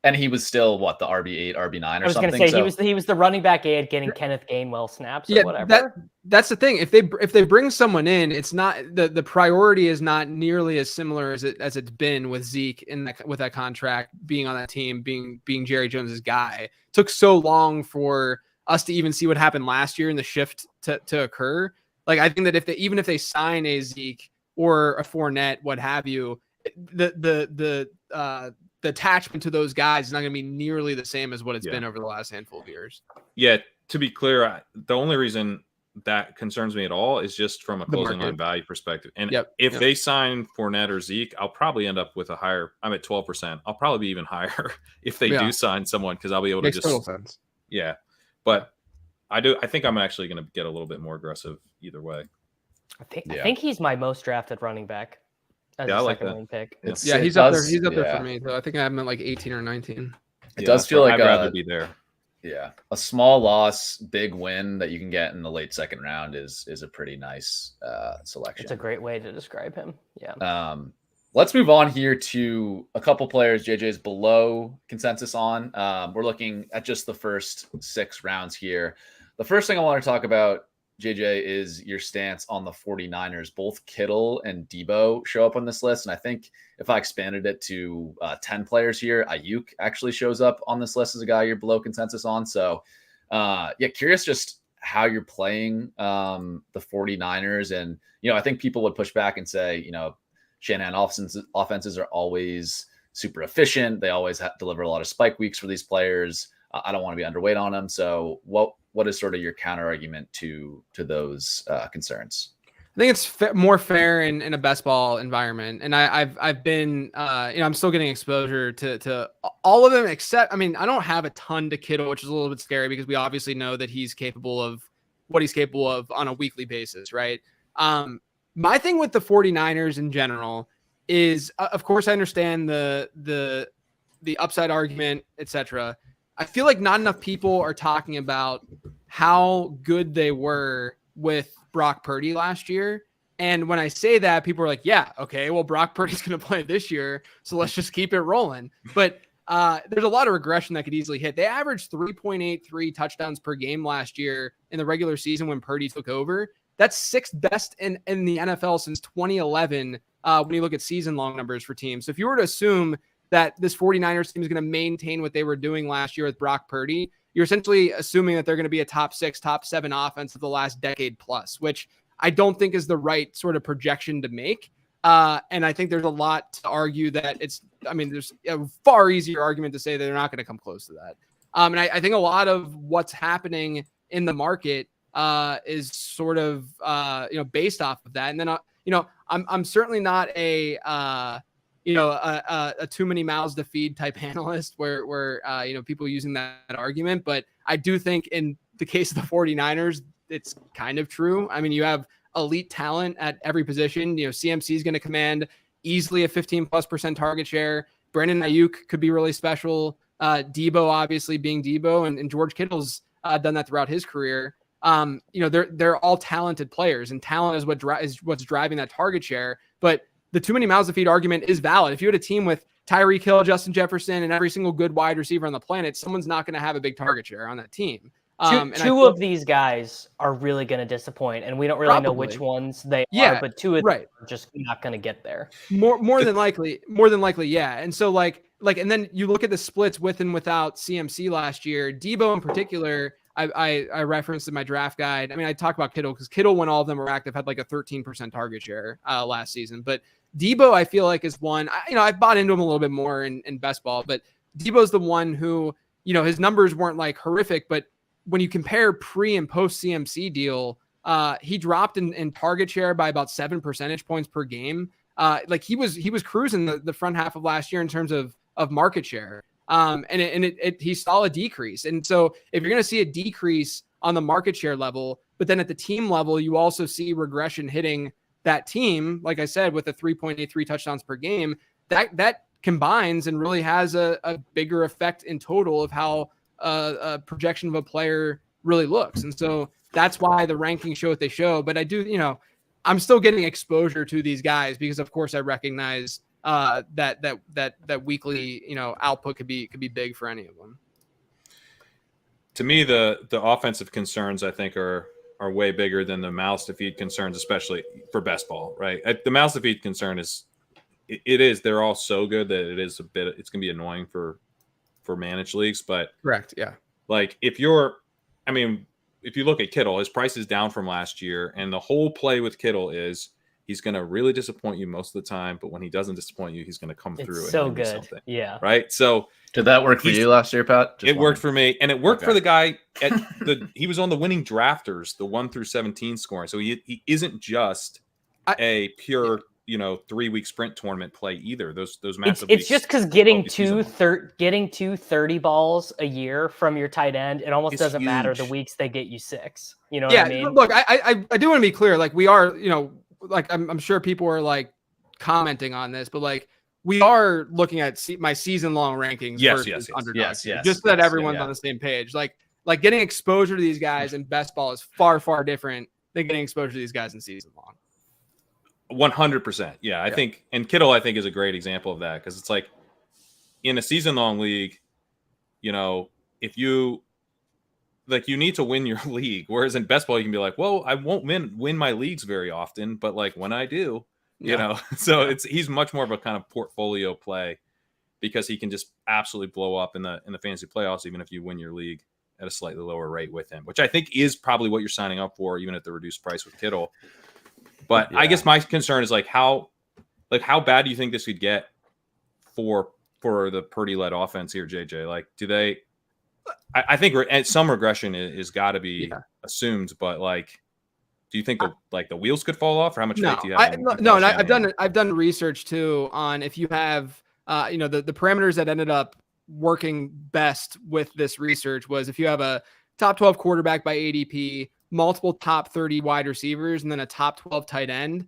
and he was still the RB8, RB9 or something. I was going to say he was the running back aide getting Kenneth Gainwell snaps or whatever. That's the thing. If they bring someone in, it's not the priority is not nearly as similar as it's been with Zeke with that contract, being on that team, being Jerry Jones's guy. It took so long for us to even see what happened last year and the shift to occur. Like, I think that if they sign a Zeke or a Fournette, what have you, the attachment to those guys is not going to be nearly the same as what it's been over the last handful of years. Yeah, to be clear, the only reason that concerns me at all is just from a closing line value perspective. And if they sign Fournette or Zeke, I'll probably end up with a higher. I'm at 12%. I'll probably be even higher if they do sign someone, because I'll be able to just. Total sense. Yeah, but I think I'm actually going to get a little bit more aggressive either way. I think he's my most drafted running back. As I like that pick. He's up there. He's up there for me. So I think I'm at like 18 or 19. It does feel like I'd rather be there. Yeah, a small loss, big win that you can get in the late second round is a pretty nice selection. It's a great way to describe him. Yeah. Let's move on here to a couple players JJ's below consensus on. We're looking at just the first 6 rounds here. The first thing I want to talk about, JJ, is your stance on the 49ers. Both Kittle and Debo show up on this list. And I think if I expanded it to 10 players here, Ayuk actually shows up on this list as a guy you're below consensus on. So, curious just how you're playing the 49ers. And, I think people would push back and say, Shanahan offenses are always super efficient. They always deliver a lot of spike weeks for these players. I don't want to be underweight on them. So what is sort of your counter argument to those concerns? I think it's more fair in a best ball environment. And I've been, I'm still getting exposure to all of them, except, I don't have a ton to Kittle, which is a little bit scary because we obviously know that he's capable of what he's capable of on a weekly basis. Right. My thing with the 49ers in general is, of course, I understand the upside argument, etc. I feel like not enough people are talking about how good they were with Brock Purdy last year. And when I say that, people are like, yeah, okay, well, Brock Purdy's going to play this year, so let's just keep it rolling. But there's a lot of regression that could easily hit. They averaged 3.83 touchdowns per game last year in the regular season when Purdy took over. That's sixth best in the NFL since 2011 when you look at season long numbers for teams. So if you were to assume that this 49ers team is going to maintain what they were doing last year with Brock Purdy, you're essentially assuming that they're going to be a top 6, top 7 offense of the last decade plus, which I don't think is the right sort of projection to make. And I think there's a lot to argue that there's a far easier argument to say that they're not going to come close to that. And I think a lot of what's happening in the market is sort of, based off of that. And then, I'm certainly not a too many mouths to feed type analyst where people using that argument. But I do think in the case of the 49ers, it's kind of true. I mean, you have elite talent at every position. CMC is going to command easily a 15+% target share. Brandon Ayuk could be really special. Debo, obviously being Debo, and George Kittle's done that throughout his career. They're all talented players, and talent is what's driving that target share. But the too many mouths to feed argument is valid. If you had a team with Tyreek Hill, Justin Jefferson, and every single good wide receiver on the planet, someone's not going to have a big target share on that team. Two of these guys are really going to disappoint, and we don't really know which ones they are, but two of them are just not going to get there. More than likely, yeah. And so and then you look at the splits with and without CMC last year. Debo in particular, I referenced in my draft guide. I mean, I talk about Kittle because Kittle, when all of them were active, had like a 13% target share last season. But Debo, I feel like, is one. I bought into him a little bit more in best ball, but Debo's the one who, his numbers weren't like horrific, but when you compare pre and post CMC deal, he dropped in target share by about 7 percentage points per game. He was cruising the front half of last year in terms of market share. He saw a decrease. And so if you're going to see a decrease on the market share level, but then at the team level, you also see regression hitting that team, like I said, with a 3.83 touchdowns per game, that combines and really has a bigger effect in total of how a projection of a player really looks. And so that's why the rankings show what they show. But I do, I'm still getting exposure to these guys because, of course, I recognize that weekly, output could be big for any of them. To me, the offensive concerns, I think, are way bigger than the mouths to feed concerns, especially for best ball, right? The mouths to feed concern they're all so good that it's going to be annoying for managed leagues, but correct. Yeah. Like if you look at Kittle, his price is down from last year, and the whole play with Kittle is he's going to really disappoint you most of the time, but when he doesn't disappoint you, he's going to come through and do something. Yeah. Right. So did that work for you last year, Pat? It worked for me, and it worked for the guy he was on the winning drafters, the 1 through 17 scoring. So he isn't just a pure 3-week sprint tournament play either. Those massive. It's just because getting 30 balls a year from your tight end, it almost doesn't matter the weeks they get you 6. You know what I mean? Look, I do want to be clear. Like we are, I'm sure people are like commenting on this, but like we are looking at my season long rankings. Yes. Just so that everyone's on the same page. Like getting exposure to these guys in best ball is far, far different than getting exposure to these guys in season long. 100%. Yeah, I think, and Kittle, I think, is a great example of that because it's like in a season long league, if you need to win your league, whereas in best ball, you can be like, well, I won't win my leagues very often, but like when I do, so he's much more of a kind of portfolio play because he can just absolutely blow up in the fantasy playoffs, even if you win your league at a slightly lower rate with him, which I think is probably what you're signing up for, even at the reduced price with Kittle. But I guess my concern is how bad do you think this could get for the Purdy-led offense here, JJ? Like, do they? I think some regression is got to be assumed, but like, do you think the wheels could fall off, or how much faith do you have? I've done research too on if you have the parameters that ended up working best with this research was if you have a top 12 quarterback by ADP, multiple top 30 wide receivers, and then a top 12 tight end,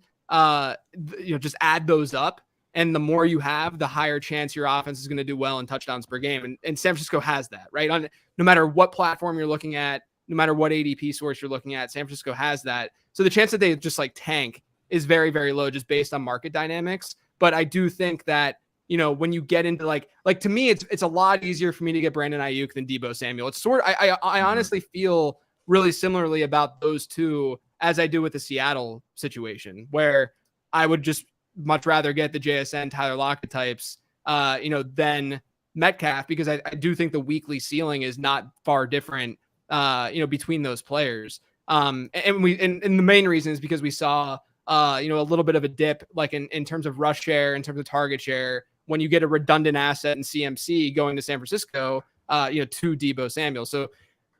just add those up. And the more you have, the higher chance your offense is going to do well in touchdowns per game. And San Francisco has that, right? No matter what platform you're looking at, no matter what ADP source you're looking at, San Francisco has that. So the chance that they just like tank is very, very low just based on market dynamics. But I do think that when you get into like to me, it's a lot easier for me to get Brandon Ayuk than Deebo Samuel. It's I honestly feel really similarly about those two as I do with the Seattle situation, where I would just much rather get the JSN Tyler Lockett types, than Metcalf, because I do think the weekly ceiling is not far different, between those players. And the main reason is because we saw, a little bit of a dip, like in terms of rush share, in terms of target share, when you get a redundant asset in CMC going to San Francisco, to Deebo Samuel. So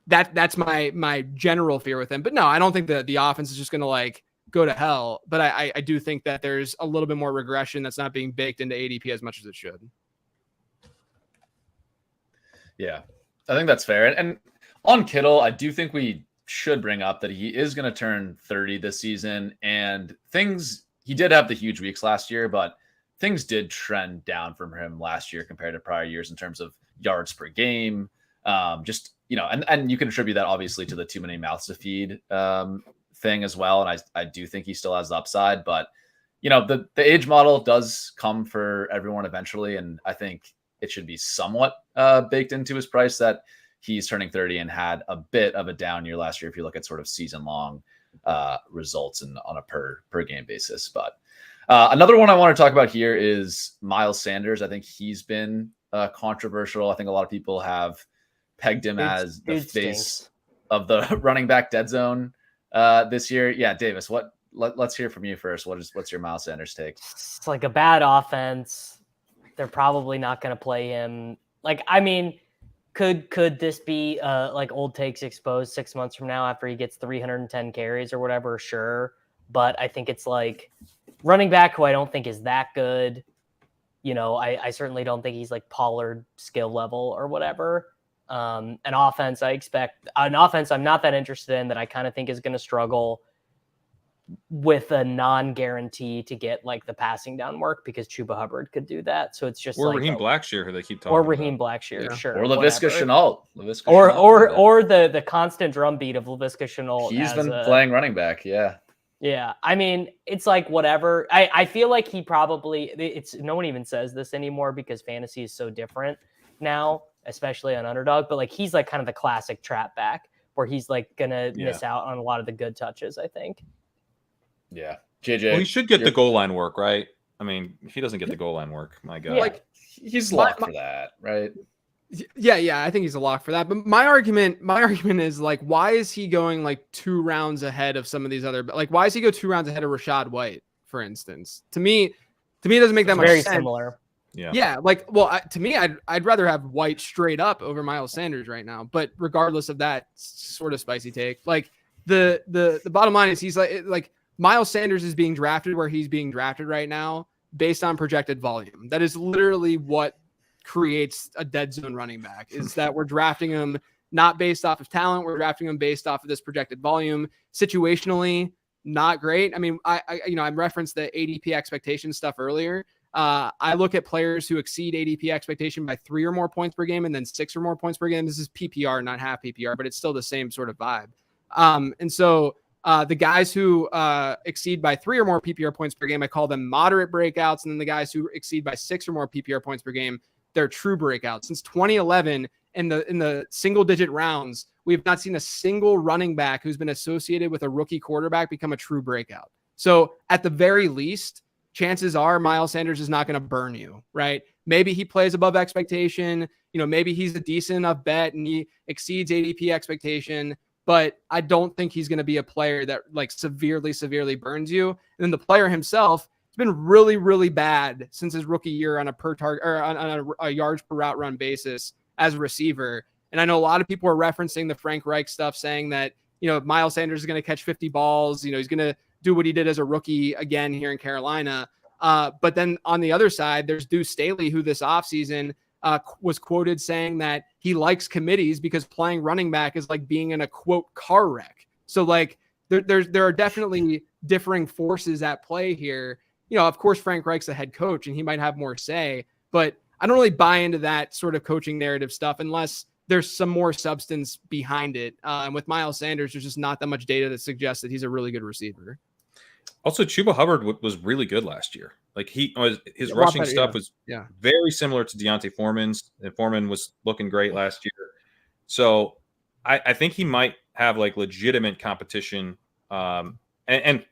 that's my general fear with him. But no, I don't think that the offense is just going to like go to hell. But I do think that there's a little bit more regression that's not being baked into ADP as much as it should. Yeah, I think that's fair. And on Kittle, I do think we should bring up that he is going to turn 30 this season, and he did have the huge weeks last year, but things did trend down from him last year compared to prior years in terms of yards per game. And you can attribute that obviously to the too many mouths to feed thing as well. And I do think he still has the upside, but the age model does come for everyone eventually. And I think it should be somewhat baked into his price that he's turning 30 and had a bit of a down year last year if you look at sort of season long results and on a per game basis. But another one I want to talk about here is Miles Sanders. I think he's been controversial. I think a lot of people have pegged him as the face of the running back dead zone this year. Yeah, Davis, let's hear from you first. What's your Miles Sanders take? It's like a bad offense. They're probably not going to play him. Like, I mean, could this be like old takes exposed 6 months from now after he gets 310 carries or whatever? Sure. But I think it's like running back who I don't think is that good. I certainly don't think he's like Pollard skill level or whatever. An offense I'm not that interested in, that I kind of think is going to struggle with a non-guarantee to get like the passing down work, because Chuba Hubbard could do that. So it's just or like Raheem Blackshear, who they keep talking about. Or Raheem Blackshear, sure. Or Laviska Shenault. Or the constant drumbeat of Laviska Shenault. He's been playing running back, yeah. Yeah, I mean, it's like whatever. I feel like he probably no one even says this anymore because fantasy is so different now, especially on Underdog. But like he's like kind of the classic trap back where he's like gonna miss out on a lot of the good touches, I think. Yeah, JJ. Well, he should get the goal line work, right? I mean, if he doesn't get the goal line work, my God, like he's locked for that, right? Yeah, I think he's a lock for that. But my argument is like, why is he going like 2 rounds ahead of some of these other? Like, why does he go 2 rounds ahead of Rachaad White, for instance? To me, it doesn't make that much sense. Very similar. Yeah. Like, well, to me, I'd rather have White straight up over Miles Sanders right now. But regardless of that sort of spicy take, like the bottom line is he's like Miles Sanders is being drafted where he's being drafted right now based on projected volume. That is literally what creates a dead zone running back, is that we're drafting him not based off of talent. We're drafting him based off of this projected volume. Situationally, not great. I mean, I referenced the ADP expectation stuff earlier. I look at players who exceed ADP expectation by 3 or more points per game and then 6 or more points per game. This is PPR, not half PPR, but it's still the same sort of vibe. And so the guys who exceed by 3 or more PPR points per game, I call them moderate breakouts. And then the guys who exceed by 6 or more PPR points per game, they're true breakouts. Since 2011, in the single digit rounds, we have not seen a single running back who's been associated with a rookie quarterback become a true breakout. So at the very least, chances are Miles Sanders is not going to burn you, right? Maybe he plays above expectation. Maybe he's a decent enough bet and he exceeds ADP expectation, but I don't think he's going to be a player that like severely burns you. And then the player himself has been really, really bad since his rookie year on a per target or on a yards per route run basis as a receiver. And I know a lot of people are referencing the Frank Reich stuff, saying that, Miles Sanders is going to catch 50 balls. He's going to do what he did as a rookie again here in Carolina. But then on the other side, there's Deuce Staley, who this offseason was quoted saying that he likes committees because playing running back is like being in a quote car wreck. So like there are definitely differing forces at play here. Of course, Frank Reich's the head coach and he might have more say, but I don't really buy into that sort of coaching narrative stuff unless there's some more substance behind it. And with Miles Sanders, there's just not that much data that suggests that he's a really good receiver. Also, Chuba Hubbard was really good last year. Like his A lot rushing better, stuff yeah. was Yeah. very similar to Deontay Foreman's, and Foreman was looking great last year. So I think he might have like legitimate competition. And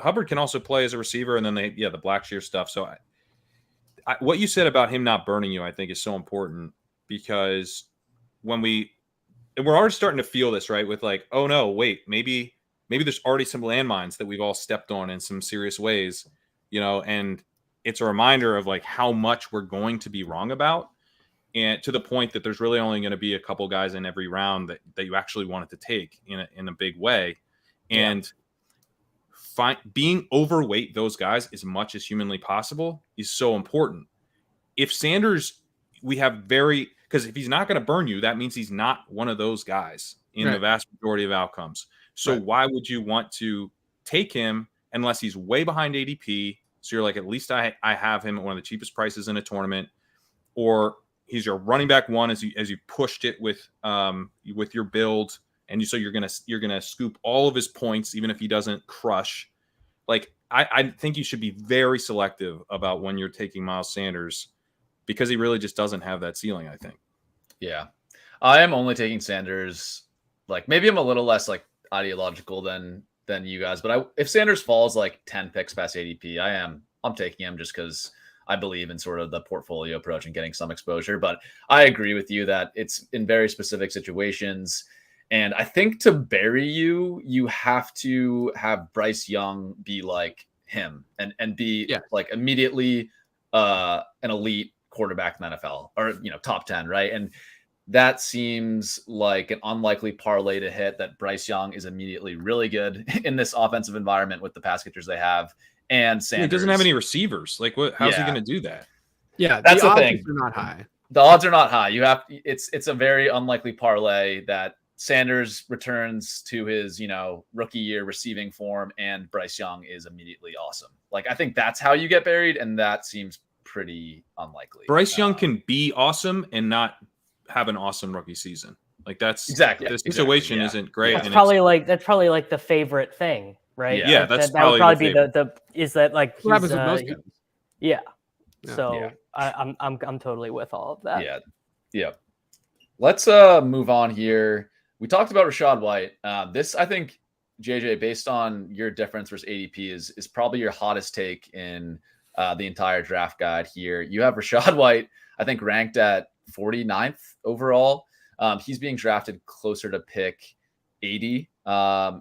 Hubbard can also play as a receiver, and then the Blackshear stuff. So what you said about him not burning you, I think is so important, because when we're already starting to feel this, right? With like, oh no, wait, maybe there's already some landmines that we've all stepped on in some serious ways, and it's a reminder of like how much we're going to be wrong about. And to the point that there's really only going to be a couple guys in every round that you actually wanted to take in a big way. And being overweight those guys as much as humanly possible is so important. If Sanders, because if he's not going to burn you, that means he's not one of those guys in the vast majority of outcomes. So why would you want to take him unless he's way behind ADP? So you're like, at least I have him at one of the cheapest prices in a tournament, or he's your running back one as you pushed it with your build, and you're gonna scoop all of his points even if he doesn't crush. Like I think you should be very selective about when you're taking Miles Sanders, because he really just doesn't have that ceiling, I think. Yeah, I am only taking Sanders. Like maybe I'm a little less like ideological than you guys, but if Sanders falls like 10 picks past ADP, I'm taking him just because I believe in sort of the portfolio approach and getting some exposure. But I agree with you that it's in very specific situations. And I think to bury you have to have Bryce Young be like him and be like immediately an elite quarterback in the NFL, or, top 10. Right. And that seems like an unlikely parlay to hit, that Bryce Young is immediately really good in this offensive environment with the pass catchers they have. And Sanders, he doesn't have any receivers. Like, how's he going to do that? Yeah, that's the odds thing. Are not high. The odds are not high. It's a very unlikely parlay that Sanders returns to his, rookie year receiving form, and Bryce Young is immediately awesome. Like, I think that's how you get buried, and that seems pretty unlikely. Bryce Young can be awesome and not have an awesome rookie season. Like, that's exactly the situation isn't great. That's probably like the favorite thing. Right. Yeah, that would probably be the is that like what happens with most guys. Yeah. So I'm totally with all of that. Yeah. Let's move on here. We talked about Rachaad White. This, I think, JJ, based on your difference versus ADP, is probably your hottest take in the entire draft guide here. You have Rachaad White, I think, ranked at 49th overall. He's being drafted closer to pick 80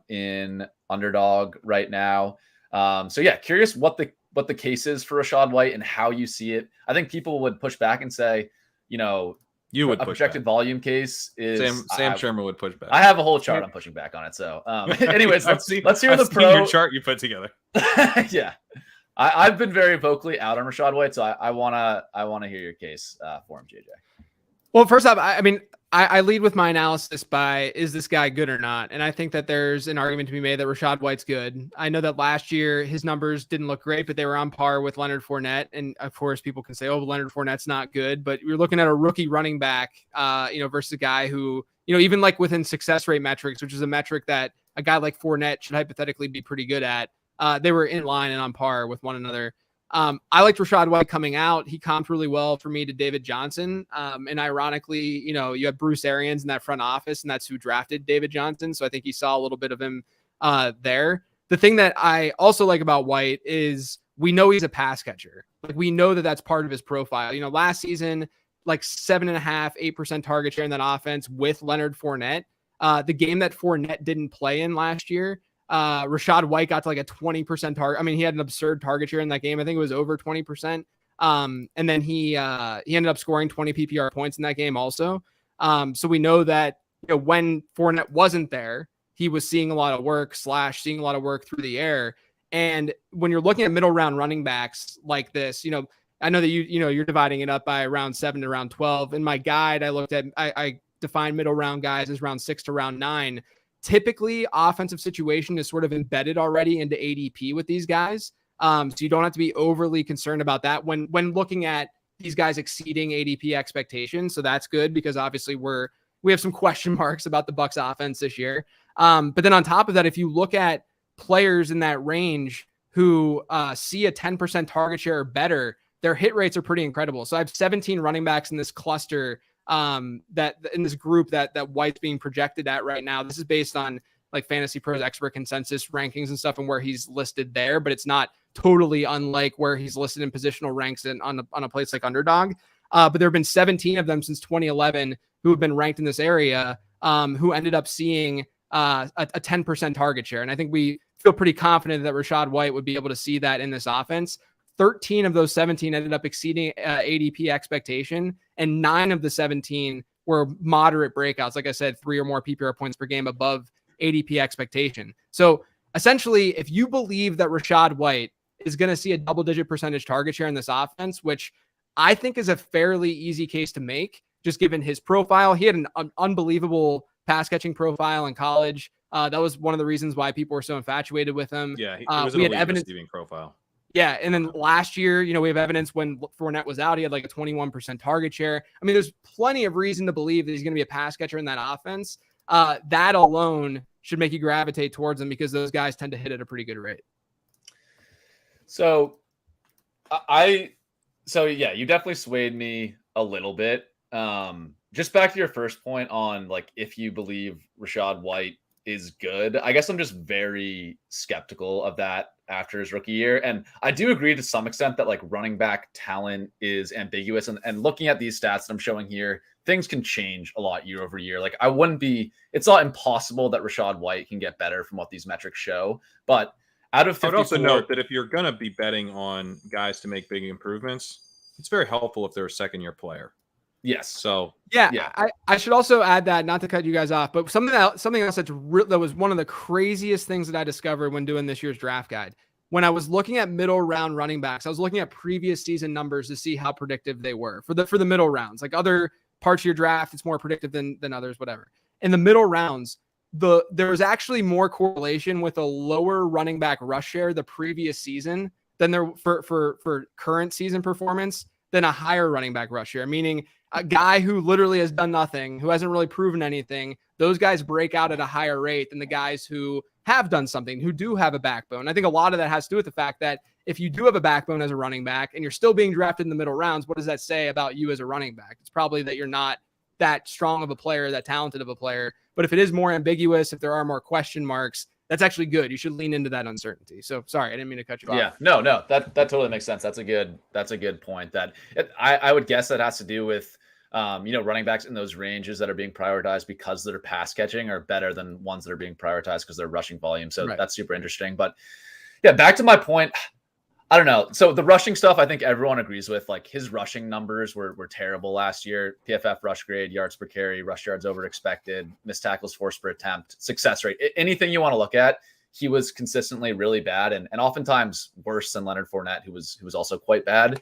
in Underdog right now. Curious what the case is for Rachaad White and how you see it. I think people would push back and say, you would a projected volume case is Sam Sherman would push back. I have a whole chart I'm pushing back on it. So anyways, let's hear the pro your chart you put together. Yeah. I've been very vocally out on Rachaad White, so I wanna hear your case for him, JJ. Well, first off, I lead with my analysis by, is this guy good or not? And I think that there's an argument to be made that Rachaad White's good. I know that last year his numbers didn't look great, but they were on par with Leonard Fournette. And of course, people can say, oh, Leonard Fournette's not good. But you're looking at a rookie running back, versus a guy who, even like within success rate metrics, which is a metric that a guy like Fournette should hypothetically be pretty good at. They were in line and on par with one another. I liked Rachaad White coming out. He comped really well for me to David Johnson. And ironically, you have Bruce Arians in that front office, and that's who drafted David Johnson. So I think he saw a little bit of him there. The thing that I also like about White is we know he's a pass catcher. Like, we know that that's part of his profile. Last season, like 7.5%, 8% target share in that offense with Leonard Fournette. The game that Fournette didn't play in last year, Rachaad White got to like a 20% target. He had an absurd target share in that game. I think it was over 20%. And then he ended up scoring 20 PPR points in that game also. So we know that, when Fournette wasn't there, he was seeing a lot of work seeing a lot of work through the air. And when you're looking at middle round running backs like this, I know that you're dividing it up by round 7 to round 12. In my guide, I defined middle round guys as round 6 to round 9. Typically, offensive situation is sort of embedded already into ADP with these guys. So you don't have to be overly concerned about that when looking at these guys exceeding ADP expectations. So that's good, because obviously we have some question marks about the Bucs offense this year. But then on top of that, if you look at players in that range who see a 10% target share or better, their hit rates are pretty incredible. So I have 17 running backs in this cluster that in this group that White's being projected at right now. This is based on like Fantasy Pros expert consensus rankings and stuff and where he's listed there, but it's not totally unlike where he's listed in positional ranks on a place like Underdog. But there have been 17 of them since 2011 who have been ranked in this area who ended up seeing a 10% target share. And I think we feel pretty confident that Rachaad White would be able to see that in this offense. 13 of those 17 ended up exceeding ADP expectation, and 9 of the 17 were moderate breakouts. Like I said, 3 or more PPR points per game above ADP expectation. So essentially, if you believe that Rachaad White is going to see a double-digit percentage target share in this offense, which I think is a fairly easy case to make, just given his profile. He had an unbelievable pass-catching profile in college. That was one of the reasons why people were so infatuated with him. Yeah, it was an we had elite evidence receiving profile. Yeah, and then last year, we have evidence when Fournette was out, he had like a 21% target share. I mean, there's plenty of reason to believe that he's going to be a pass catcher in that offense. That alone should make you gravitate towards him because those guys tend to hit at a pretty good rate. So, you definitely swayed me a little bit. Just back to your first point on like if you believe Rachaad White is good, I guess I'm just very skeptical of that after his rookie year. And I do agree to some extent that like running back talent is ambiguous. And looking at these stats that I'm showing here, things can change a lot year over year. Like it's not impossible that Rachaad White can get better from what these metrics show. But out of 54, I would also note that if you're going to be betting on guys to make big improvements, it's very helpful if they're a second-year player. Yes. So yeah. I should also add that, not to cut you guys off, but something else that was one of the craziest things that I discovered when doing this year's draft guide. When I was looking at middle round running backs, I was looking at previous season numbers to see how predictive they were for the middle rounds. Like other parts of your draft, it's more predictive than others, whatever. In the middle rounds, there was actually more correlation with a lower running back rush share the previous season than there for current season performance than a higher running back rush share, meaning a guy who literally has done nothing, who hasn't really proven anything. Those guys break out at a higher rate than the guys who have done something, who do have a backbone. I think a lot of that has to do with the fact that if you do have a backbone as a running back and you're still being drafted in the middle rounds, what does that say about you as a running back? It's probably that you're not that strong of a player, that talented of a player. But if it is more ambiguous, if there are more question marks, that's actually good. You should lean into that uncertainty. So sorry, I didn't mean to cut you off. Yeah, no, that totally makes sense. That's a good point. I would guess that has to do with running backs in those ranges that are being prioritized because their pass catching are better than ones that are being prioritized because they're rushing volume. So right. That's super interesting. But yeah, back to my point. I don't know. So the rushing stuff, I think everyone agrees with. Like his rushing numbers were terrible last year. PFF rush grade, yards per carry, rush yards over expected, missed tackles forced per attempt, success rate. Anything you want to look at, he was consistently really bad and oftentimes worse than Leonard Fournette, who was also quite bad.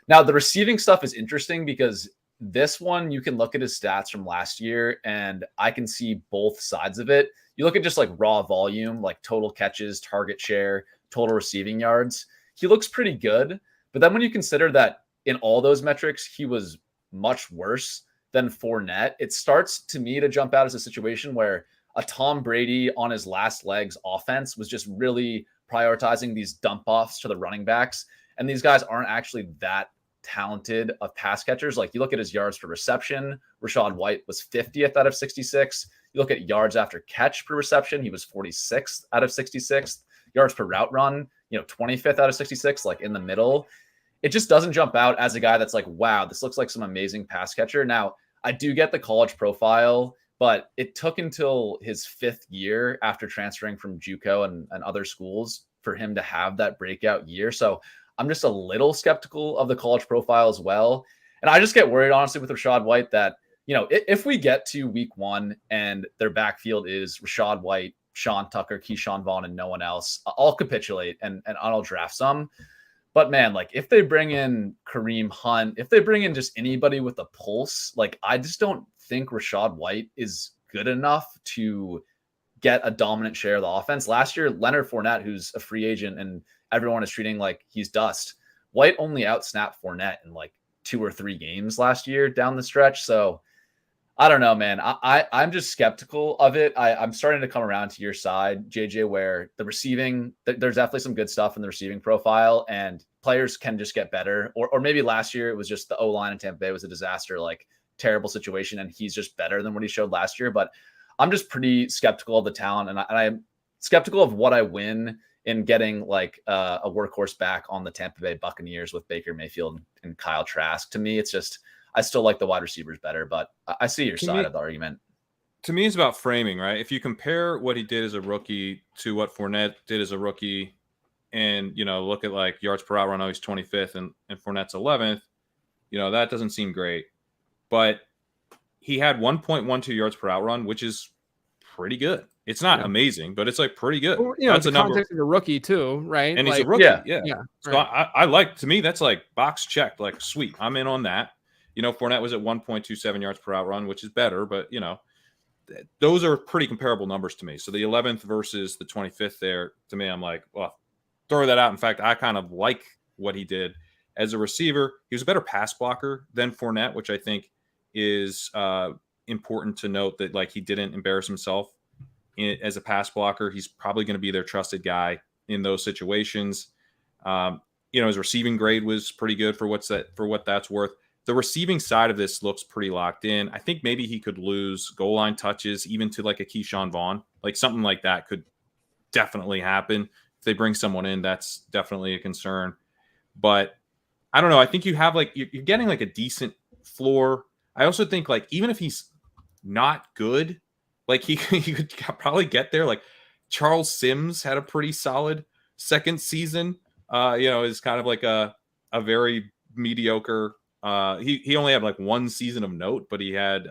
Now the receiving stuff is interesting because this one you can look at his stats from last year and I can see both sides of it. You look at just like raw volume, like total catches, target share, total receiving yards. He looks pretty good, but then when you consider that in all those metrics, he was much worse than Fournette, it starts to me to jump out as a situation where a Tom Brady on his last legs offense was just really prioritizing these dump offs to the running backs. And these guys aren't actually that talented of pass catchers. Like you look at his yards per reception, Rachaad White was 50th out of 66. You look at yards after catch per reception, he was 46th out of 66. Yards per route run, 25th out of 66, like in the middle. It just doesn't jump out as a guy that's like, wow, this looks like some amazing pass catcher. Now, I do get the college profile, but it took until his 5th year after transferring from JUCO and other schools for him to have that breakout year. So I'm just a little skeptical of the college profile as well. And I just get worried, honestly, with Rachaad White that, if we get to week 1 and their backfield is Rachaad White, Sean Tucker, Keyshawn Vaughn, and no one else, I'll capitulate and I'll draft some. But man, like if they bring in Kareem Hunt, if they bring in just anybody with a pulse, like I just don't think Rachaad White is good enough to get a dominant share of the offense. Last year, Leonard Fournette, who's a free agent and everyone is treating like he's dust, White only outsnapped Fournette in like 2 or 3 games last year down the stretch. So I don't know, man. I'm just skeptical of it. I'm starting to come around to your side, JJ, where the receiving, there's definitely some good stuff in the receiving profile, and players can just get better. Or maybe last year it was just the O-line in Tampa Bay was a disaster, like terrible situation, and he's just better than what he showed last year. But I'm just pretty skeptical of the talent, and I'm skeptical of what I win in getting like a workhorse back on the Tampa Bay Buccaneers with Baker Mayfield and Kyle Trask. To me, it's just, I still like the wide receivers better, but I see your side of the argument. To me, it's about framing, right? If you compare what he did as a rookie to what Fournette did as a rookie, and look at like yards per out run, he's 25th and Fournette's 11th, that doesn't seem great. But he had 1.12 yards per out run, which is pretty good. It's not amazing, but it's like pretty good. Well, that's the a number. context of a rookie too, right? And like, he's a rookie. Yeah. So right. I like, to me, that's like box checked. Like, sweet, I'm in on that. Fournette was at 1.27 yards per out run, which is better, but those are pretty comparable numbers to me. So the 11th versus the 25th there, to me, I'm like, well, throw that out. In fact, I kind of like what he did as a receiver. He was a better pass blocker than Fournette, which I think is important to note, that like he didn't embarrass himself as a pass blocker. He's probably going to be their trusted guy in those situations. His receiving grade was pretty good for what that's worth. The receiving side of this looks pretty locked in. I think maybe he could lose goal line touches even to like a Keyshawn Vaughn. Like something like that could definitely happen. If they bring someone in, that's definitely a concern. But I don't know. I think you have like, you're getting like a decent floor. I also think like, even if he's not good, like he could probably get there. Like Charles Sims had a pretty solid second season. Is kind of like a very mediocre. He only had like one season of note, but he had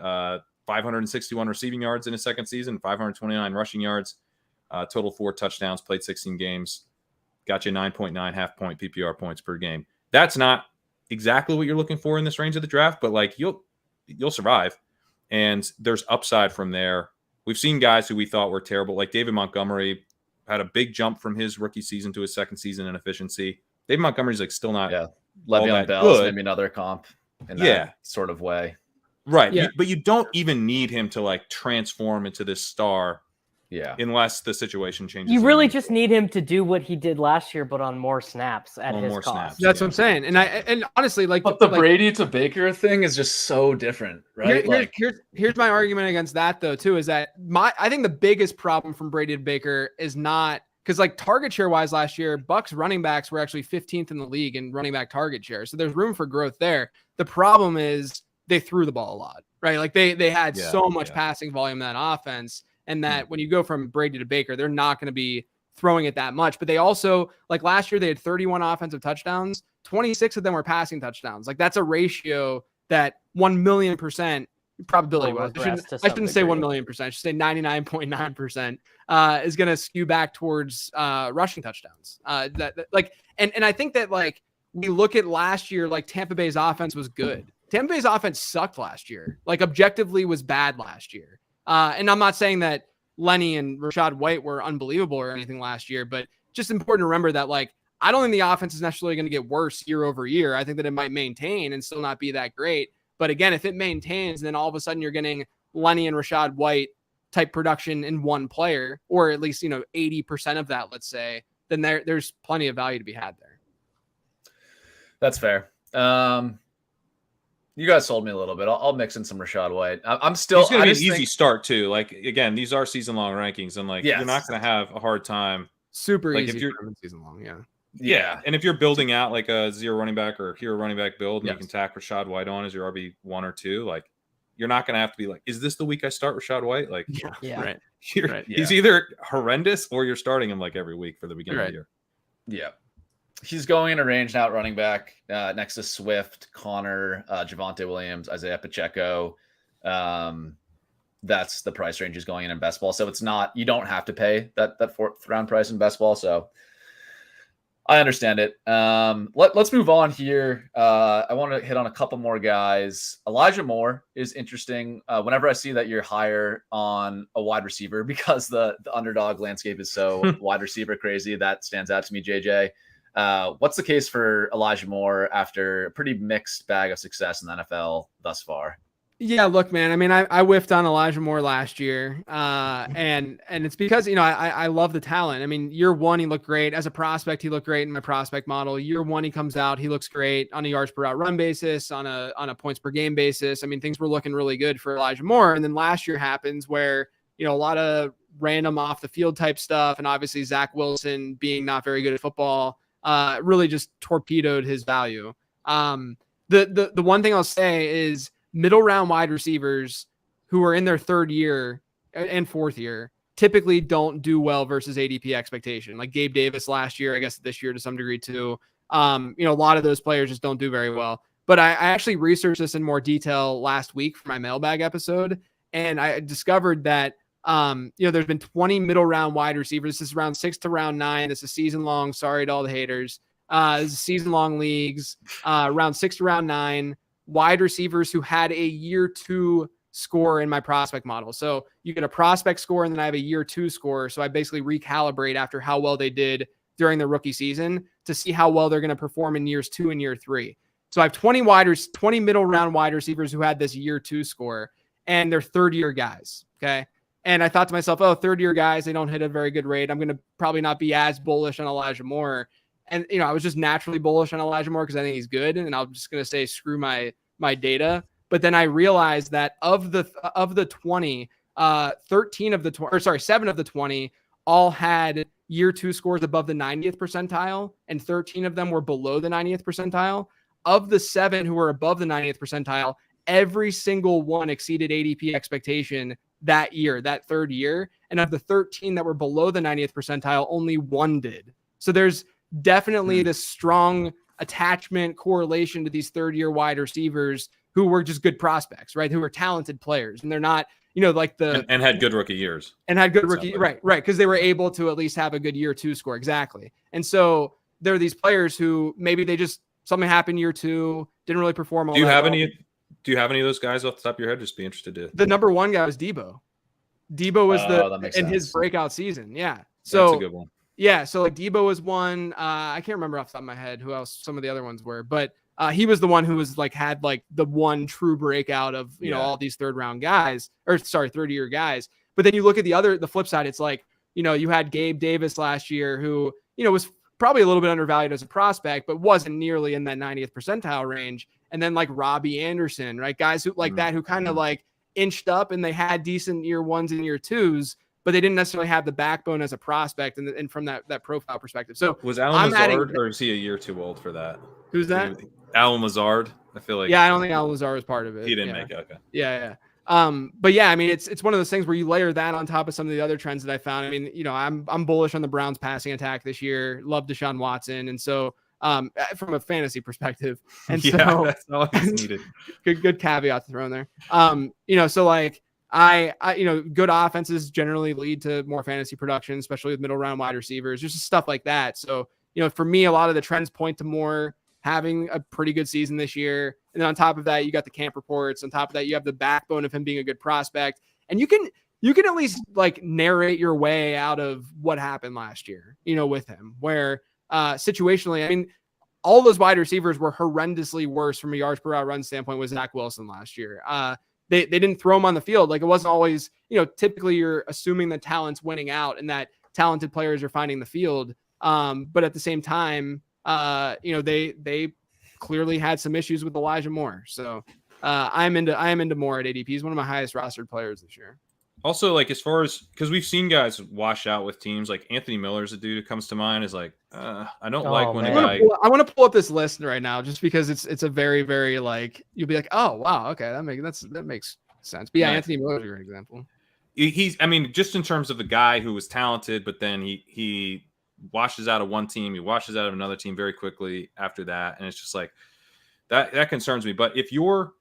561 receiving yards in his second season, 529 rushing yards, total 4 touchdowns, played 16 games, got you 9.9 half-point PPR points per game. That's not exactly what you're looking for in this range of the draft, but like you'll survive, and there's upside from there. We've seen guys who we thought were terrible, like David Montgomery, had a big jump from his rookie season to his second season in efficiency. David Montgomery's like still not. Yeah. Le'Veon Bell is maybe another comp in that sort of way. Right. Yeah. But you don't even need him to like transform into this star. Yeah. Unless the situation changes. You really just need him to do what he did last year, but on more snaps at his cost. Snaps, That's what I'm saying. And honestly, like, but the Brady to Baker thing is just so different, right? Here's my argument against that though, too, is that I think the biggest problem from Brady to Baker is not, because like target share wise last year, Bucs running backs were actually 15th in the league in running back target share. So there's room for growth there. The problem is they threw the ball a lot, right? Like they had so much passing volume in that offense, and that when you go from Brady to Baker, they're not going to be throwing it that much. But they also, like last year, they had 31 offensive touchdowns. 26 of them were passing touchdowns. Like that's a ratio that 1,000,000% probability was. I shouldn't say 1,000,000%. I should say 99.9% is going to skew back towards rushing touchdowns. And I think that like we look at last year, like Tampa Bay's offense was good. Tampa Bay's offense sucked last year. Like objectively was bad last year. And I'm not saying that Lenny and Rachaad White were unbelievable or anything last year, but just important to remember that like I don't think the offense is necessarily going to get worse year over year. I think that it might maintain and still not be that great. But again, if it maintains, then all of a sudden you're getting Lenny and Rachaad White type production in one player, or at least 80% of that, let's say, then there's plenty of value to be had there. That's fair. You guys sold me a little bit. I'll mix in some Rachaad White. I'm still. It's going to be an easy start too. Like again, these are season-long rankings, and like you're not going to have a hard time. Super like easy if you're season-long, yeah. And if you're building out like a zero running back or hero running back build, and you can tack Rachaad White on as your RB1 or 2, like you're not going to have to be like, is this the week I start Rachaad White? Like, right. He's either horrendous or you're starting him like every week for the beginning of the year. Yeah. He's going in a range now at running back next to Swift, Connor, Javonte Williams, Isaiah Pacheco. That's the price range he's going in best ball. So it's not, you don't have to pay that fourth round price in best ball. So I understand it. Let's move on here. I want to hit on a couple more guys. Elijah Moore is interesting. Whenever I see that you're higher on a wide receiver, because the underdog landscape is so wide receiver crazy, that stands out to me, JJ. What's the case for Elijah Moore after a pretty mixed bag of success in the NFL thus far? Yeah, look, man. I mean, I whiffed on Elijah Moore last year, and it's because I love the talent. I mean, year one he looked great as a prospect. He looked great in my prospect model. Year one he comes out, he looks great on a yards per route run basis, on a points per game basis. I mean, things were looking really good for Elijah Moore. And then last year happens where a lot of random off the field type stuff, and obviously Zach Wilson being not very good at football, really just torpedoed his value. The one thing I'll say is, middle round wide receivers who are in their third year and fourth year typically don't do well versus ADP expectation. Like Gabe Davis last year, I guess this year to some degree too. A lot of those players just don't do very well. But I actually researched this in more detail last week for my mailbag episode, and I discovered that there's been 20 middle round wide receivers. This is round 6 to round 9. This is season long. Sorry to all the haters. This is season long leagues. Round 6 to round 9. Wide receivers who had a year 2 score in my prospect model. So you get a prospect score, and then I have a year 2 score. So I basically recalibrate after how well they did during the rookie season to see how well they're going to perform in years 2 and year 3. So I have 20 middle round wide receivers who had this year 2 score, and they're third year guys. Okay. And I thought to myself, third year guys, they don't hit a very good rate. I'm going to probably not be as bullish on Elijah Moore. And, I was just naturally bullish on Elijah Moore because I think he's good. And I'm just going to say, screw my data. But then I realized that of the 20, 13 of the 20, or sorry, 7 of the 20 all had year 2 scores above the 90th percentile, and 13 of them were below the 90th percentile. Of the 7 who were above the 90th percentile, every single one exceeded ADP expectation that year, that third year. And of the 13 that were below the 90th percentile, only 1 did. So there's definitely this strong attachment correlation to these third year wide receivers who were just good prospects, right? Who were talented players. And they're not, like and had good rookie years. And had good rookie, right. Because they were able to at least have a good year 2 score. Exactly. And so there are these players who maybe they just, something happened year 2, didn't really perform all Do you that have well. Do you have any of those guys off the top of your head? Just be interested to. The number 1 guy was Debo. Debo was in his breakout season. Yeah. So that's a good one. Yeah. So like Debo was one. I can't remember off the top of my head who else some of the other ones were, but he was the one who was like, had like the one true breakout of, all these third year guys. But then you look at the flip side, it's like, you had Gabe Davis last year who, was probably a little bit undervalued as a prospect, but wasn't nearly in that 90th percentile range. And then like Robbie Anderson, right? Guys who like that, who kind of like inched up, and they had decent year 1s and year 2s, but they didn't necessarily have the backbone as a prospect and from that profile perspective. So was Alan Lazard, or is he a year too old for that? Who's that? Alan Lazard. I feel like. Yeah, I don't think Alan Lazard was part of it. He didn't make it. Okay. Yeah. But yeah, I mean, it's one of those things where you layer that on top of some of the other trends that I found. I mean, I'm bullish on the Browns passing attack this year. Love Deshaun Watson, and so from a fantasy perspective, and so that's all he's needed. good caveat to throw in there. So like I good offenses generally lead to more fantasy production, especially with middle round wide receivers, just stuff like that. So for me, a lot of the trends point to Moore having a pretty good season this year. And then on top of that, you got the camp reports. On top of that, you have the backbone of him being a good prospect. And you can at least like narrate your way out of what happened last year, with him, where situationally, I mean, all those wide receivers were horrendously worse from a yards per route run standpoint with Zach Wilson last year. They didn't throw him on the field. Like, it wasn't always, typically you're assuming that talent's winning out and that talented players are finding the field. But at the same time, they clearly had some issues with Elijah Moore. So I am into Moore at ADP. He's one of my highest rostered players this year. Also, like, as far as, because we've seen guys wash out with teams, like Anthony Miller's a dude who comes to mind, is like, I don't like when a guy. I want to pull up this list right now just because it's a very, very, like, you'll be like, oh wow, okay, that makes sense. But yeah, nice. Anthony Miller's a great example. I mean, just in terms of the guy who was talented, but then he washes out of one team, he washes out of another team very quickly after that, and it's just like that concerns me. But if you're